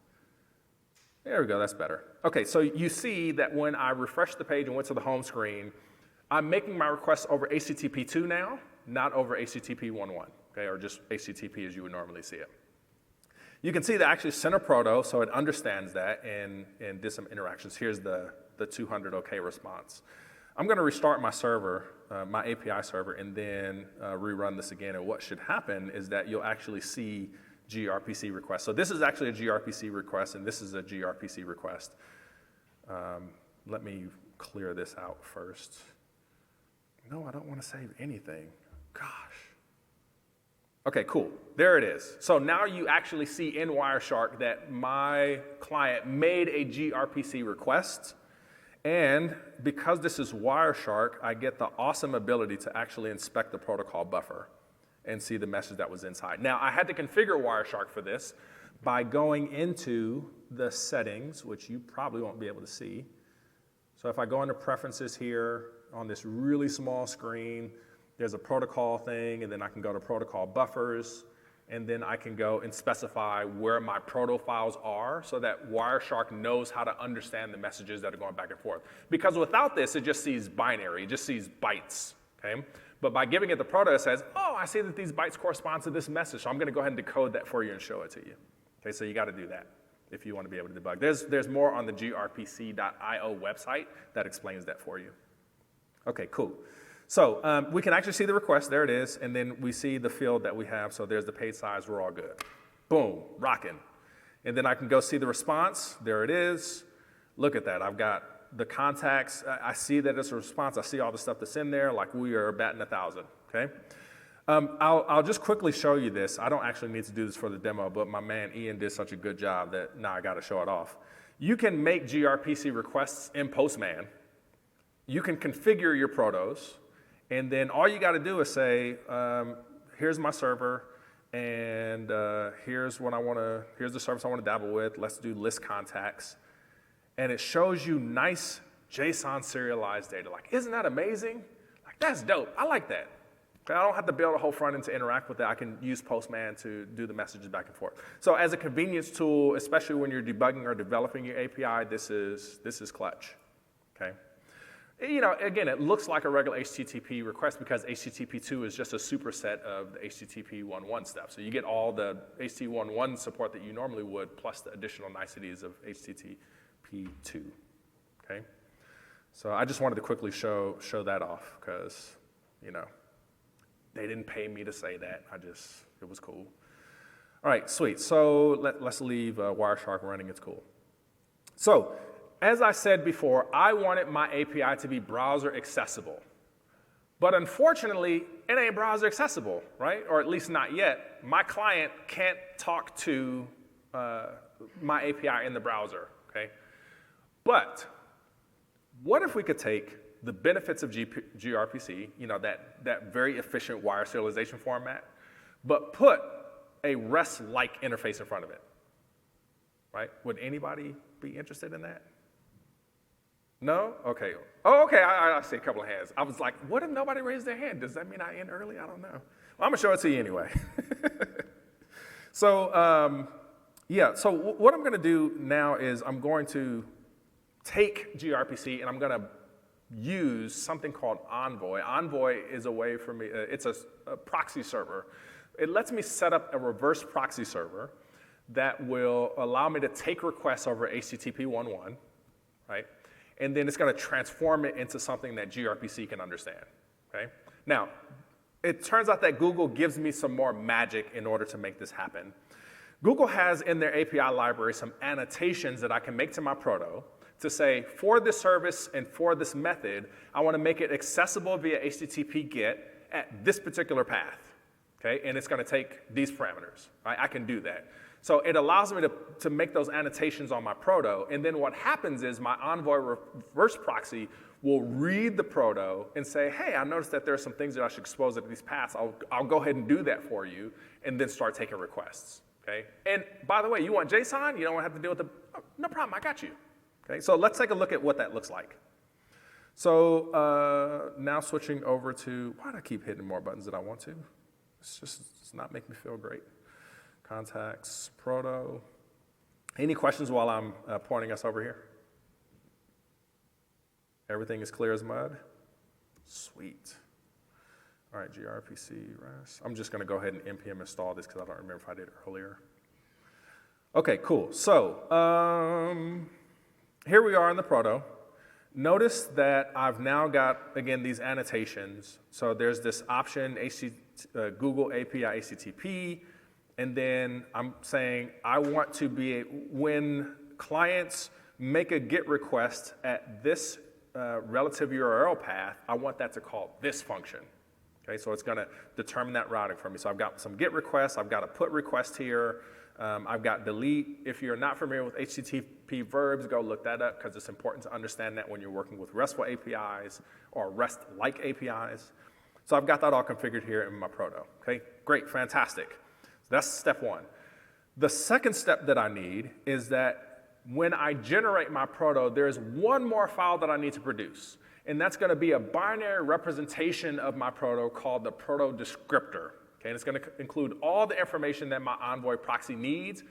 There we go, that's better. Okay, so you see that when I refreshed the page and went to the home screen, I'm making my request over HTTP 2 now, not over HTTP 1.1, okay, or just HTTP as you would normally see it. You can see that I actually sent a proto, so it understands that and did some interactions. Here's the 200 OK response. I'm going to restart my server, my API server, and then rerun this again. And what should happen is that you'll actually see gRPC requests. So this is actually a gRPC request, and this is a gRPC request. Let me clear this out first. No, I don't want to save anything. Gosh. Okay, cool. There it is. So now you actually see in Wireshark that my client made a gRPC request, And because this is Wireshark, I get the awesome ability to actually inspect the protocol buffer and see the message that was inside. Now, I had to configure Wireshark for this by going into the settings, which you probably won't be able to see. So if I go into preferences here on this really small screen, there's a protocol thing, and then I can go to protocol buffers, and then I can go and specify where my proto files are so that Wireshark knows how to understand the messages that are going back and forth. Because without this, it just sees binary, it just sees bytes, okay? But by giving it the proto, it says, oh, I see that these bytes correspond to this message, so I'm gonna go ahead and decode that for you and show it to you. Okay, so you gotta do that if you wanna be able to debug. There's more on the gRPC.io website that explains that for you. Okay, cool. So we can actually see the request, there it is, and then we see the field that we have, so there's the page size, we're all good. Boom, rocking. And then I can go see the response, there it is. Look at that, I've got the contacts, I see that it's a response, I see all the stuff that's in there, like we are batting 1,000, okay? I'll just quickly show you this. I don't actually need to do this for the demo, but my man Ian did such a good job that now I gotta show it off. You can make gRPC requests in Postman. You can configure your protos, and then all you gotta do is say, here's my server, and here's the service I wanna dabble with, let's do list contacts. And it shows you nice JSON serialized data. Like, isn't that amazing? Like, that's dope, I like that. I don't have to build a whole front end to interact with it. I can use Postman to do the messages back and forth. So as a convenience tool, especially when you're debugging or developing your API, this is clutch, okay? You know, again, it looks like a regular HTTP request because HTTP2 is just a superset of the HTTP 1.1 stuff. So you get all the HTTP 1.1 support that you normally would, plus the additional niceties of HTTP2, okay? So I just wanted to quickly show that off because, you know, they didn't pay me to say that. It was cool. All right, sweet. So let's leave Wireshark running, it's cool. So, as I said before, I wanted my API to be browser accessible. But unfortunately, it ain't browser accessible, right? Or at least not yet. My client can't talk to my API in the browser, okay? But what if we could take the benefits of gRPC, you know, that very efficient wire serialization format, but put a REST-like interface in front of it, right? Would anybody be interested in that? No? Okay. Oh, okay, I see a couple of hands. I was like, what if nobody raised their hand? Does that mean I end early? I don't know. Well, I'm gonna show it to you anyway. So, yeah, so what I'm gonna do now is I'm going to take gRPC and I'm gonna use something called Envoy. Envoy is a way for me, it's a proxy server. It lets me set up a reverse proxy server that will allow me to take requests over HTTP 1.1, right? And then it's gonna transform it into something that gRPC can understand, okay? Now, it turns out that Google gives me some more magic in order to make this happen. Google has in their API library some annotations that I can make to my proto to say, for this service and for this method, I want to make it accessible via HTTP GET at this particular path, okay? And it's going to take these parameters, right? I can do that. So it allows me to make those annotations on my proto, and then what happens is my Envoy reverse proxy will read the proto and say, hey, I noticed that there are some things that I should expose at these paths. I'll go ahead and do that for you, and then start taking requests, okay? And by the way, you want JSON? You don't have to deal with the, oh, no problem, I got you. Okay, so let's take a look at what that looks like. So now switching over to, why do I keep hitting more buttons than I want to? It's not making me feel great. Contacts, proto. Any questions while I'm pointing us over here? Everything is clear as mud? Sweet. All right, gRPC, REST. I'm just gonna go ahead and npm install this because I don't remember if I did it earlier. Okay, cool. So, here we are in the proto. Notice that I've now got, again, these annotations. So there's this option, Google API HTTP, and then I'm saying I want to be, when clients make a GET request at this relative URL path, I want that to call this function, Okay, so it's going to determine that routing for me. So I've got some GET requests. I've got a PUT request here. I've got delete. If you're not familiar with HTTP verbs, go look that up because it's important to understand that when you're working with RESTful APIs or REST-like APIs. So I've got that all configured here in my proto. Okay, great, fantastic. So that's step one. The second step that I need is that when I generate my proto, there's one more file that I need to produce. And that's going to be a binary representation of my proto called the proto descriptor. Okay, and it's going to include all the information that my Envoy proxy needs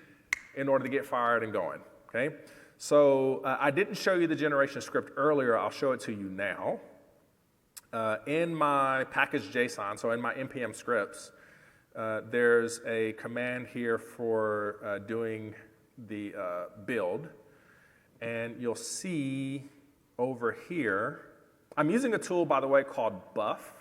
in order to get fired and going. Okay, so I didn't show you the generation script earlier. I'll show it to you now. In my package JSON, so in my npm scripts, there's a command here for doing the build. And you'll see over here, I'm using a tool, by the way, called Buff.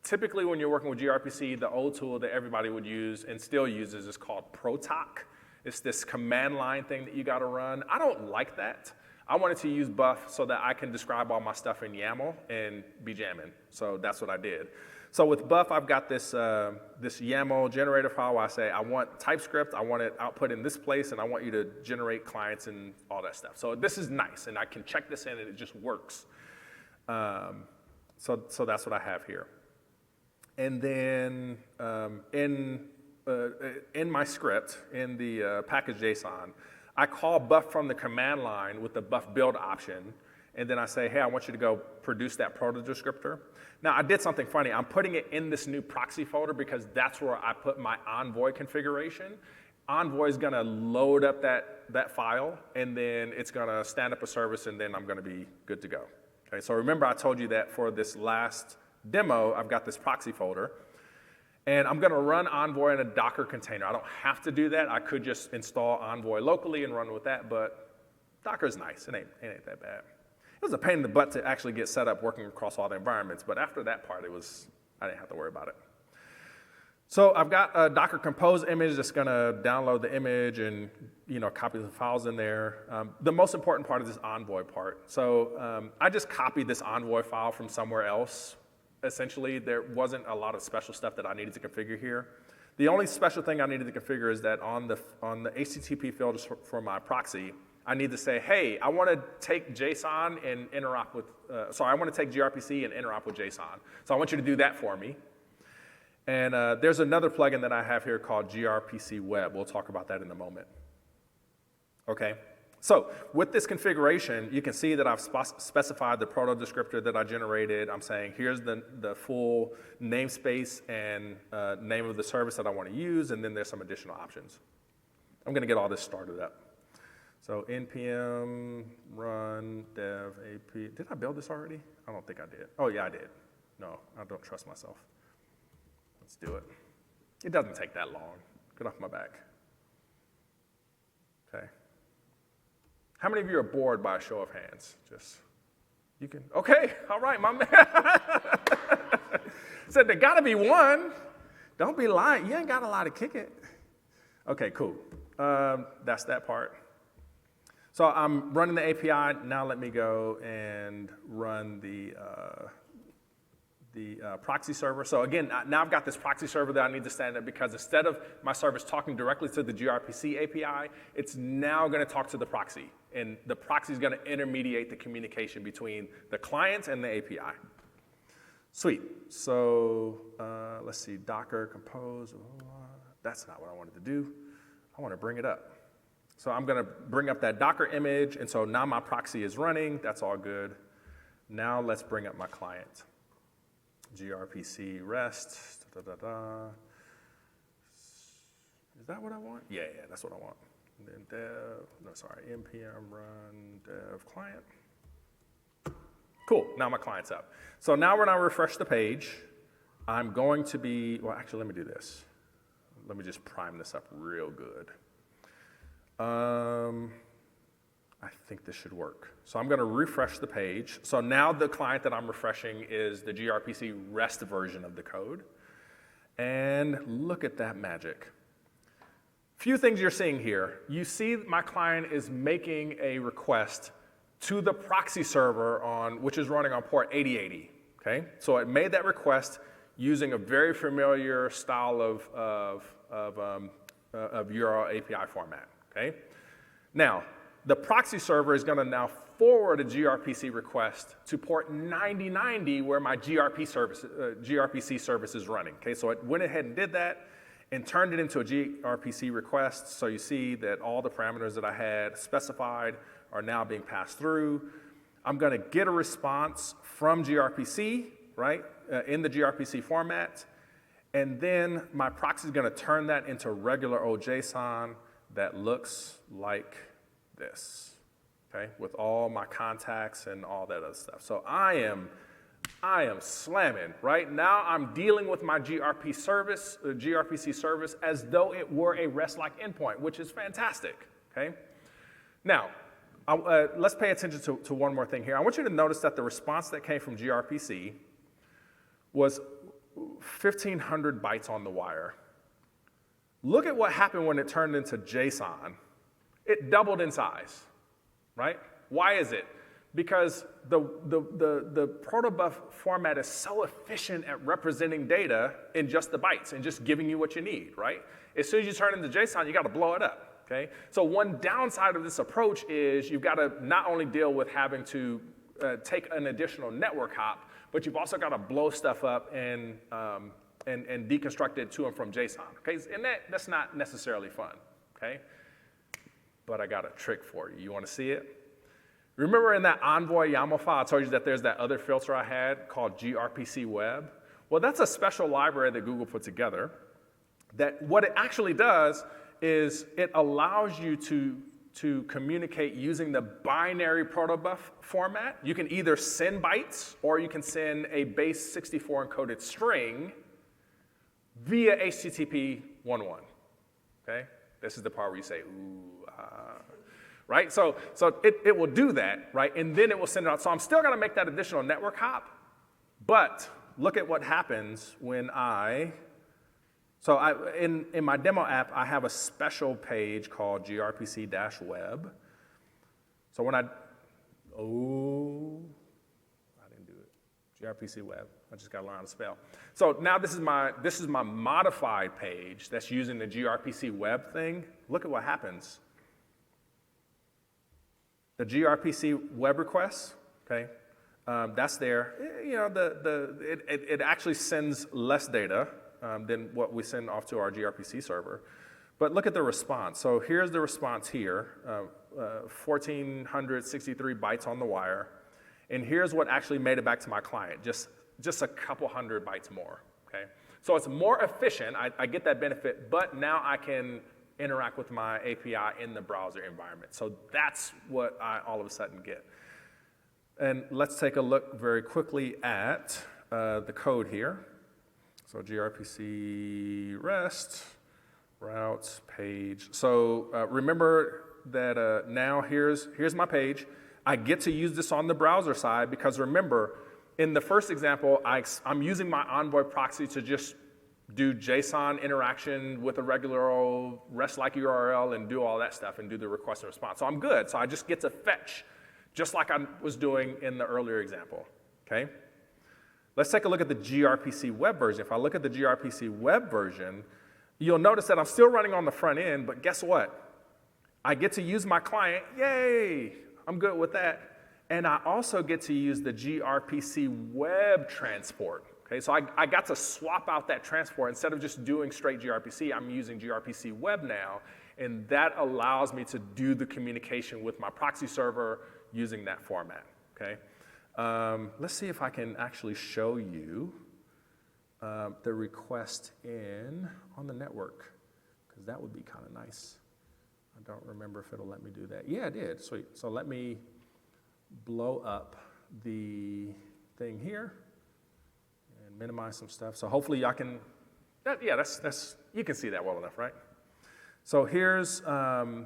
Typically, when you're working with gRPC, the old tool that everybody would use and still uses is called protoc. It's this command line thing that you got to run. I don't like that. I wanted to use Buff so that I can describe all my stuff in YAML and be jamming. So that's what I did. So with Buff, I've got this, this YAML generator file where I say, I want TypeScript, I want it output in this place, and I want you to generate clients and all that stuff. So this is nice, and I can check this in, and it just works. So that's what I have here. And then in my script, in the package JSON, I call Buff from the command line with the Buff build option, and then I say, hey, I want you to go produce that proto descriptor. Now, I did something funny. I'm putting it in this new proxy folder because that's where I put my Envoy configuration. Envoy is going to load up that file, and then it's going to stand up a service, and then I'm going to be good to go. Okay, so remember I told you that for this last demo, I've got this proxy folder, and I'm going to run Envoy in a Docker container. I don't have to do that. I could just install Envoy locally and run with that, but Docker's nice. It ain't that bad. It was a pain in the butt to actually get set up working across all the environments, but after that part, I didn't have to worry about it. So I've got a Docker Compose image that's going to download the image and copy the files in there. The most important part is this Envoy part. So I just copied this Envoy file from somewhere else. Essentially, there wasn't a lot of special stuff that I needed to configure here. The only special thing I needed to configure is that on the HTTP field for my proxy, I need to say, hey, I want to take JSON and interop with, I want to take gRPC and interop with JSON. So I want you to do that for me. And there's another plugin that I have here called gRPC Web. We'll talk about that in a moment. Okay, so with this configuration, you can see that I've specified the proto descriptor that I generated. I'm saying here's the full namespace and name of the service that I want to use, and then there's some additional options. I'm going to get all this started up. So npm run dev ap. Did I build this already? I don't think I did. Oh, yeah, I did. No, I don't trust myself. Let's do it. It doesn't take that long. Get off my back. Okay. How many of you are bored by a show of hands? You can, okay, all right, my man. Said there gotta be one. Don't be lying. You ain't got a lot to kick it. Okay, cool. That's that part. So I'm running the API. Now let me go and run the proxy server. So again, now I've got this proxy server that I need to stand up because instead of my service talking directly to the gRPC API, it's now going to talk to the proxy. And the proxy is going to intermediate the communication between the client and the API. Sweet. So let's see, Docker Compose. That's not what I wanted to do. I want to bring it up. So I'm going to bring up that Docker image, and so now my proxy is running. That's all good. Now let's bring up my client. gRPC REST. Is that what I want? Yeah, that's what I want. And then npm run dev client. Cool, now my client's up. So now when I refresh the page, I'm going to be, well, actually, let me do this. Let me just prime this up real good. I think this should work. So I'm going to refresh the page. So now the client that I'm refreshing is the gRPC REST version of the code. And look at that magic. Few things you're seeing here. You see my client is making a request to the proxy server which is running on port 8080. okay? So it made that request using a very familiar style of URL API format, okay? Now, the proxy server is gonna now forward a gRPC request to port 9090 where my gRPC service is running, okay? So it went ahead and did that and turned it into a gRPC request. So you see that all the parameters that I had specified are now being passed through. I'm gonna get a response from gRPC, right, in the gRPC format, and then my proxy is gonna turn that into regular old JSON that looks like this, okay, with all my contacts and all that other stuff. So I am slamming, right? Now I'm dealing with my gRPC service as though it were a REST-like endpoint, which is fantastic, okay? Now, let's pay attention to one more thing here. I want you to notice that the response that came from gRPC was 1,500 bytes on the wire. Look at what happened when it turned into JSON. It doubled in size, right? Why is it? Because the protobuf format is so efficient at representing data in just the bytes and just giving you what you need, right? As soon as you turn it into JSON, you got to blow it up, okay? So one downside of this approach is you've got to not only deal with having to take an additional network hop, but you've also got to blow stuff up and deconstruct it to and from JSON, okay? And that's not necessarily fun, okay? But I got a trick for you. You want to see it? Remember in that Envoy YAML file, I told you that there's that other filter I had called gRPC Web? Well, that's a special library that Google put together that what it actually does is it allows you to communicate using the binary protobuf format. You can either send bytes or you can send a base 64 encoded string via HTTP 1.1, okay? This is the part where you say, ooh, right? So it will do that, right? And then it will send it out. So I'm still gonna make that additional network hop, but look at what happens when in my demo app, I have a special page called gRPC-web. So when I didn't do it. gRPC Web, I just gotta learn how to spell. So now this is my modified page that's using the gRPC Web thing. Look at what happens. The gRPC web request, okay, that's there. You know, it actually sends less data than what we send off to our gRPC server. But look at the response. So here's the response here, 1,463 bytes on the wire. And here's what actually made it back to my client, just a couple hundred bytes more, okay? So it's more efficient, I get that benefit, but now I can interact with my API in the browser environment. So that's what I all of a sudden get. And let's take a look very quickly at the code here. So gRPC REST, routes, page. So remember that now here's my page. I get to use this on the browser side because remember, in the first example, I'm using my Envoy proxy to just do JSON interaction with a regular old REST-like URL and do all that stuff and do the request and response. So I'm good. So I just get to fetch just like I was doing in the earlier example, okay? Let's take a look at the gRPC web version. If I look at the gRPC web version, you'll notice that I'm still running on the front end, but guess what? I get to use my client, yay, I'm good with that. And I also get to use the gRPC web transport. Okay, so I got to swap out that transport. Instead of just doing straight gRPC, I'm using gRPC web now, and that allows me to do the communication with my proxy server using that format, okay? Let's see if I can actually show you the request on the network, because that would be kind of nice. I don't remember if it'll let me do that. Yeah, it did, sweet. So let me blow up the thing here. Minimize some stuff. So hopefully y'all can, you can see that well enough, right? So here's the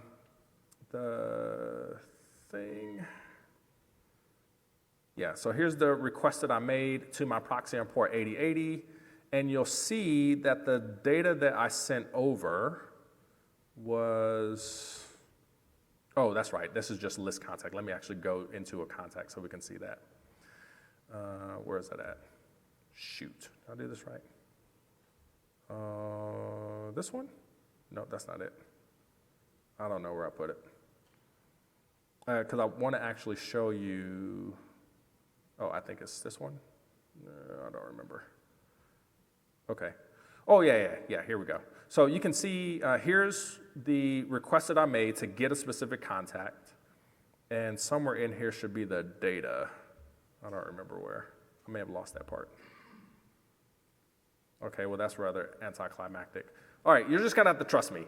thing. Yeah, so here's the request that I made to my proxy on port 8080. And you'll see that the data that I sent over was, oh, that's right. This is just list contact. Let me actually go into a contact so we can see that. Where is that at? Shoot, did I do this right? This one? No, that's not it. I don't know where I put it. Because I want to actually show you, oh, I think it's this one. I don't remember. Okay. Oh, yeah, here we go. So you can see here's the request that I made to get a specific contact. And somewhere in here should be the data. I don't remember where. I may have lost that part. Okay, well, that's rather anticlimactic. All right, you're just going to have to trust me.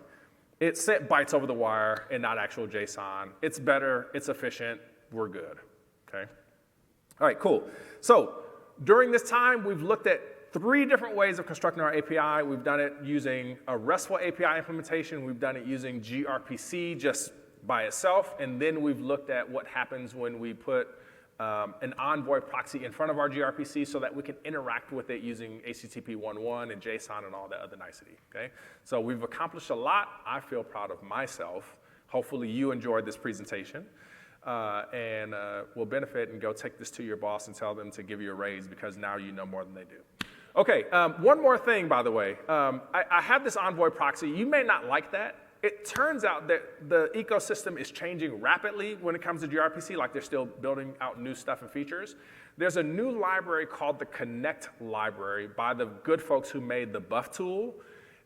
It sent bytes over the wire and not actual JSON. It's better, it's efficient, we're good, okay? All right, cool. So during this time, we've looked at 3 different ways of constructing our API. We've done it using a RESTful API implementation. We've done it using gRPC just by itself. And then we've looked at what happens when we put an Envoy proxy in front of our gRPC so that we can interact with it using HTTP 1.1 and JSON and all that other nicety, okay? So we've accomplished a lot. I feel proud of myself. Hopefully you enjoyed this presentation and will benefit and go take this to your boss and tell them to give you a raise because now you know more than they do. Okay, one more thing, by the way. I have this Envoy proxy. You may not like that. It turns out that the ecosystem is changing rapidly when it comes to gRPC, like they're still building out new stuff and features. There's a new library called the Connect library by the good folks who made the buff tool.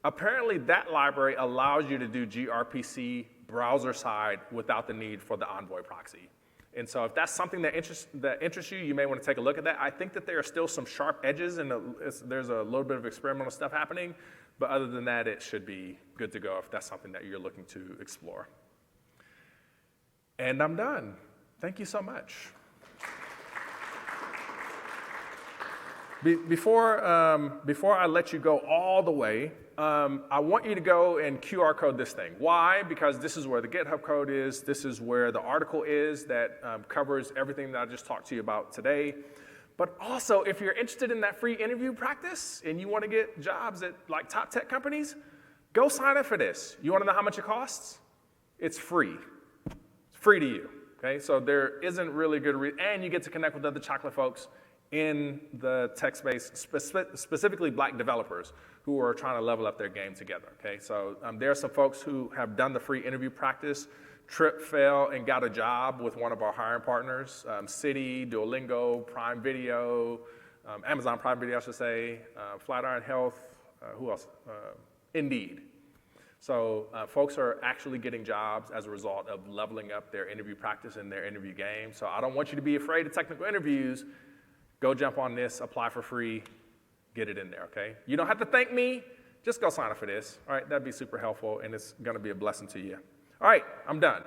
Apparently that library allows you to do gRPC browser side without the need for the Envoy proxy. And so if that's something that interests you, you may want to take a look at that. I think that there are still some sharp edges and there's a little bit of experimental stuff happening. But other than that, it should be good to go if that's something that you're looking to explore. And I'm done. Thank you so much. Before I let you go all the way, I want you to go and QR code this thing. Why? Because this is where the GitHub code is. This is where the article is that covers everything that I just talked to you about today. But also, if you're interested in that free interview practice and you want to get jobs at like top tech companies, go sign up for this. You want to know how much it costs? It's free. It's free to you. Okay, so there isn't really good and you get to connect with other chocolate folks in the tech space, specifically black developers who are trying to level up their game together. Okay, so there are some folks who have done the free interview practice. Trip fell and got a job with one of our hiring partners, Citi, Duolingo, Prime Video, Amazon Prime Video, I should say, Flatiron Health, who else? Indeed. So folks are actually getting jobs as a result of leveling up their interview practice and their interview game. So I don't want you to be afraid of technical interviews. Go jump on this, apply for free, get it in there, okay? You don't have to thank me. Just go sign up for this. All right, that'd be super helpful, and it's going to be a blessing to you. All right, I'm done.